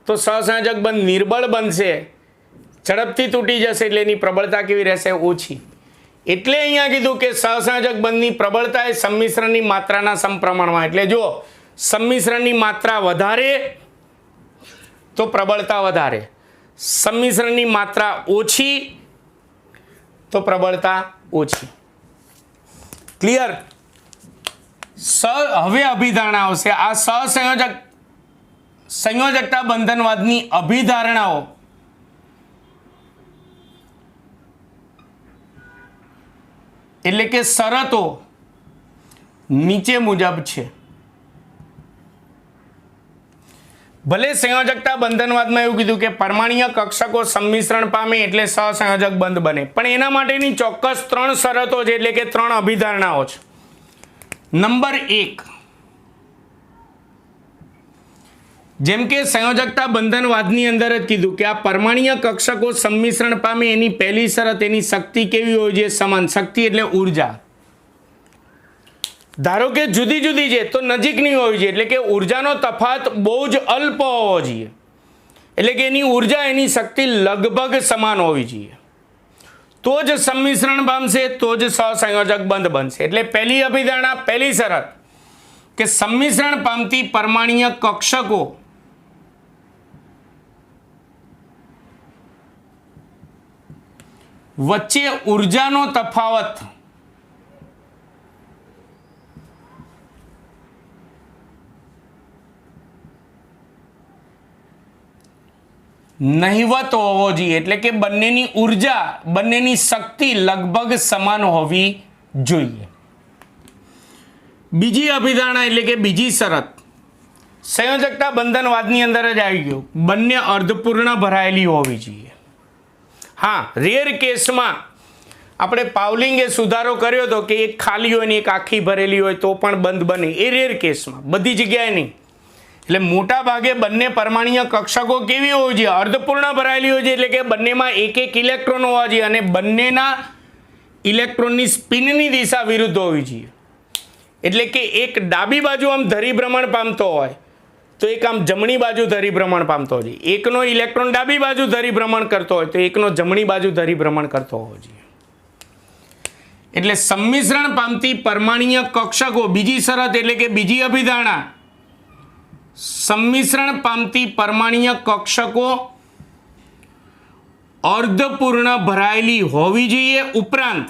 તો સહસંયોજક બંધ નિર્બળ બનશે, ઝડપથી તૂટી જશે એટલે એની પ્રબળતા કેવી રહેશે? ઓછી. એટલે અહીંયા કીધું કે સહસંયોજક બંધની પ્રબળતા એ સંમિશ્રણની માત્રાના સમપ્રમાણમાં. એટલે જો સંમિશ્રણની માત્રા વધારે તો પ્રબળતા વધારે, સંમિશ્રણની માત્રા ઓછી તો પ્રબળતા ઓછી. ક્લિયર? હવે અભિધારણા આવશે. આ સંયોજકતા બંધનવાદની અભિધારણાઓ એટલે કે શરતો નીચે મુજબ છે. ભલે સંયોજકતા બંધનવાદમાં એવું કીધું કે પરમાણ્વીય કક્ષકો સંમિશ્રણ પામે એટલે સહસંયોજક બંધ બને, પણ એના માટેની ચોક્કસ 3 શરતો છે, એટલે કે 3 અભિધારણાઓ છે. નંબર 1, જેમ કે સંયોજકતા બંધનવાદની અંદર જ કીધું કે આ પરમાણ્વીય કક્ષકો સંમિશ્રણ પામે એની પહેલી શરત એની શક્તિ કેવી હોવી જોઈએ? સમાન. શક્તિ એટલે ઉર્જા. ધારો કે જુદી જુદી છે તો નજીકની હોવી જોઈએ, એટલે કે ઉર્જાનો તફાત બહુ જ અલ્પ હોવો જોઈએ, એટલે કે એની ઉર્જા એની શક્તિ લગભગ સમાન હોવી જોઈએ, તો જ સંમિશ્રણ પામશે, તો જ સહસંયોજક બંધ બનશે. એટલે પહેલી અભિધારણા, પહેલી શરત કે સંમિશ્રણ પામતી પરમાણ્વીય કક્ષકો વચ્ચે ઉર્જાનો તફાવત નહિવત હોવો જોઈએ, એટલે કે બંનેની ઉર્જા, બંનેની શક્તિ લગભગ સમાન હોવી જોઈએ. બીજી અભિધારણા એટલે કે બીજી શરત સંયોજકતા બંધનવાદની અંદર જ આવી ગયું, બંને અર્ધપૂર્ણ ભરાયેલી હોવી જોઈએ. હા, રેર કેસમાં આપણે પાવલિંગે સુધારો કર્યો હતો કે એક ખાલી હોય ને એક આખી ભરેલી હોય તો પણ બંધ બને. એ રેર કેસમાં, બધી જગ્યાએ નહીં. એટલે મોટા ભાગે બંને પરમાણ્વીય કક્ષકો કેવી હોવી જોઈએ? અર્ધપૂર્ણ ભરાયેલી હોય છે, એટલે કે બંનેમાં એક એક ઇલેક્ટ્રોન હોવા જોઈએ અને બંનેના ઇલેક્ટ્રોનની સ્પિનની દિશા વિરુદ્ધ હોવી જોઈએ. એટલે કે એક ડાબી બાજુ આમ ધરીભ્રમણ પામતો હોય તો એક આમ જમણી બાજુ ધરીભ્રમણ પામતો હોય. એકનો ઇલેક્ટ્રોન ડાબી બાજુ ધરીભ્રમણ કરતો હોય તો એકનો જમણી બાજુ ધરીભ્રમણ કરતો હોવો જોઈએ. એટલે સંમિશ્રણ પામતી પરમાણ્વીય કક્ષકો, બીજી શરત એટલે કે બીજી અભિધારણા, સંમિશ્રણ પામતી પરમાણ્વીય કક્ષકો અર્ધપૂર્ણ ભરાયેલી હોવી જોઈએ, ઉપરાંત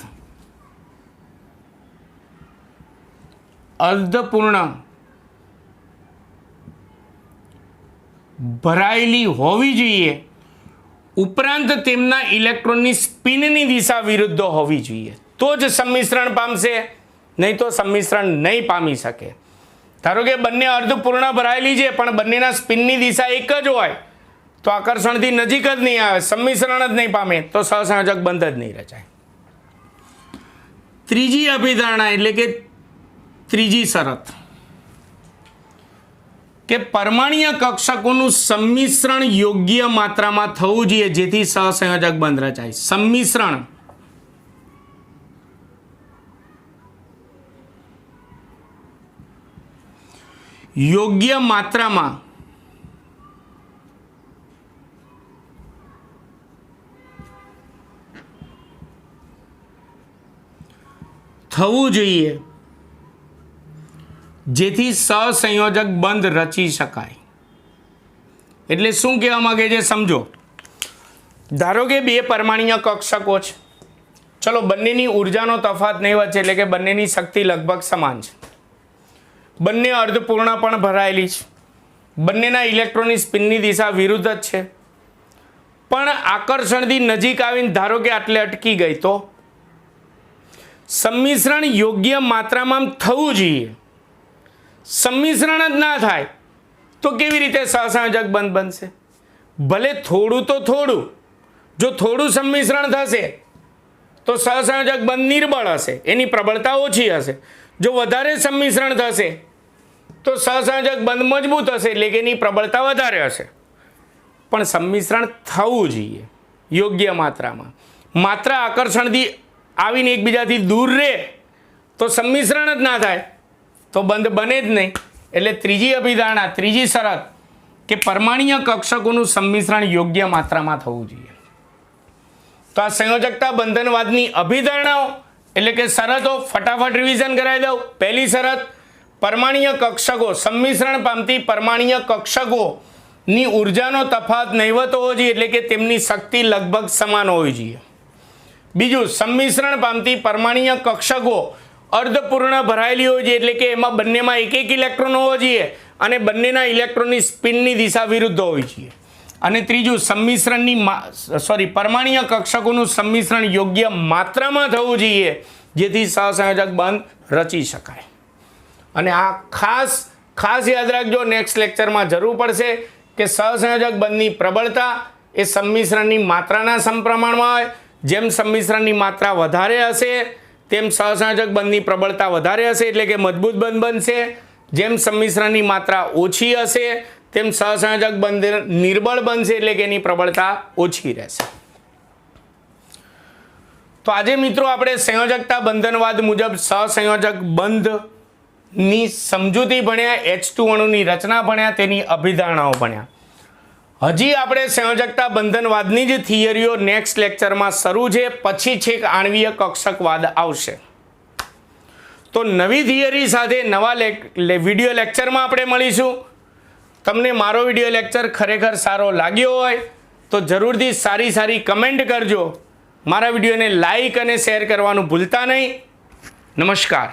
અર્ધપૂર્ણ ભરાયેલી હોવી જોઈએ, ઉપરાંત તેમના ઇલેક્ટ્રોનની સ્પિનની દિશા વિરુદ્ધ હોવી જોઈએ, તો જ સંમિશ્રણ પામશે, નહીં તો સંમિશ્રણ નહીં પામી શકે. ધારો કે બંને અર્ધપૂર્ણ ભરાયેલી છે પણ બંનેના સ્પિનની દિશા એક જ હોય તો આકર્ષણથી નજીક જ નહીં આવે, સંમિશ્રણ જ નહીં પામે, તો સહસંયોજક બંધ જ નહીં રચાય. ત્રીજી અભિધારણા એટલે કે ત્રીજી શરત કે પરમાણ્વીય કક્ષકોનું સંમિશ્રણ યોગ્ય માત્રામાં થવું જોઈએ જેથી સહસંયોજક બંધ રચાય. સંમિશ્રણ યોગ્ય માત્રામાં થવું જોઈએ જેથી સહસંયોજક બંધ રચી શકાય. એટલે શું કહેવા માંગે છે સમજો. ધારો કે બે પરમાણ્વીય કક્ષકો છે, ચલો બંનેની ઉર્જાનો તફાત નહિવત છે, એટલે કે બંનેની શક્તિ લગભગ સમાન છે, બંને અર્ધપૂર્ણ પણ ભરાયેલી છે, બંનેના ઇલેક્ટ્રોનની સ્પિનની દિશા વિરુદ્ધ જ છે, પણ આકર્ષણથી નજીક આવીને ધારો કે આટલે અટકી ગઈ તો સંમિશ્રણ યોગ્ય માત્રામાં થવું જોઈએ. સંમિશ્રણ જ ના થાય તો કેવી રીતે સહસંયોજક બંધ બનશે? ભલે થોડું તો થોડું, જો થોડું સંમિશ્રણ થશે તો સહસંયોજક બંધ નિર્બળ હશે, એની પ્રબળતા ઓછી હશે. જો વધારે સંમિશ્રણ થશે તો સહસંયોજક બંધ મજબૂત હશે, એટલે કે એની પ્રબળતા વધારે હશે. પણ સંમિશ્રણ થવું જોઈએ યોગ્ય માત્રામાં. માત્ર આકર્ષણથી આવીને એકબીજાથી દૂર રહે તો સંમિશ્રણ જ ના થાય તો બંધ બને જ નહીં. એટલે ત્રીજી અભિધારણા, ત્રીજી શરત કે પરમાણ્વીય કક્ષકોનું સંમિશ્રણ યોગ્ય માત્રામાં થવું જોઈએ. તો આ સંયોજકતા બંધનવાદની અભિધારણાઓ એટલે કે શરતો ફટાફટ રિવિઝન કરાવી દઉં. પહેલી શરત, પરમાણ્વીય કક્ષકો સંમિશ્રણ પામતી પરમાણ્વીય કક્ષકોની ઉર્જાનો તફાવત નહિવત હોવો જોઈએ, એટલે કે તેમની શક્તિ લગભગ સમાન હોવી જોઈએ. બીજું, સંમિશ્રણ પામતી પરમાણ્વીય કક્ષકો અર્ધપૂર્ણ ભરાયેલી હોવી જોઈએ, એટલે કે એમાં બંનેમાં એક એક ઇલેક્ટ્રોન હોવો જોઈએ અને બંનેના ઇલેક્ટ્રોનની સ્પિનની દિશા વિરુદ્ધ હોવી જોઈએ. અને ત્રીજું, પરમાણ્વીય કક્ષકોનું સંમિશ્રણ યોગ્ય માત્રામાં થવું જોઈએ જેથી સહસંયોજક બંધ રચી શકાય. અને આ ખાસ યાદ રાખજો, નેક્સ્ટ લેક્ચરમાં જરૂર પડશે કે સહસંયોજક બંધની પ્રબળતા એ સંમિશ્રણની માત્રાના સમપ્રમાણમાં હોય. જેમ સંમિશ્રણની માત્રા વધારે હશે તેમ સહસંયોજક બંધની પ્રબળતા વધારે હશે, એટલે કે મજબૂત બંધ બનશે. જેમ સંમિશ્રણની માત્રા ઓછી હશે તેમ સહસંયોજક બંધ નિર્બળ બનશે, એટલે કે એની પ્રબળતા ઓછી રહેશે. તો આજે મિત્રો આપણે સંયોજકતા બંધનવાદ મુજબ સહસંયોજક બંધની સમજૂતી ભણ્યા, H2 અણુની રચના ભણ્યા, તેની અભિધારણાઓ ભણ્યા. હજી આપણે સંયોજકતા બંધનવાદની જ થિયરીઓ નેક્સ્ટ લેક્ચરમાં શરૂ છે, પછી છેક આણ્વીય કક્ષકવાદ આવશે. તો નવી થિયરી સાથે નવા વિડીયો લેક્ચરમાં આપણે મળીશું. તમને મારો વિડીયો લેક્ચર ખરેખર સારો લાગ્યો હોય તો જરૂરથી સારી કમેન્ટ કરજો. મારા વિડીયોને લાઈક અને શેર કરવાનું ભૂલતા નહીં. નમસ્કાર.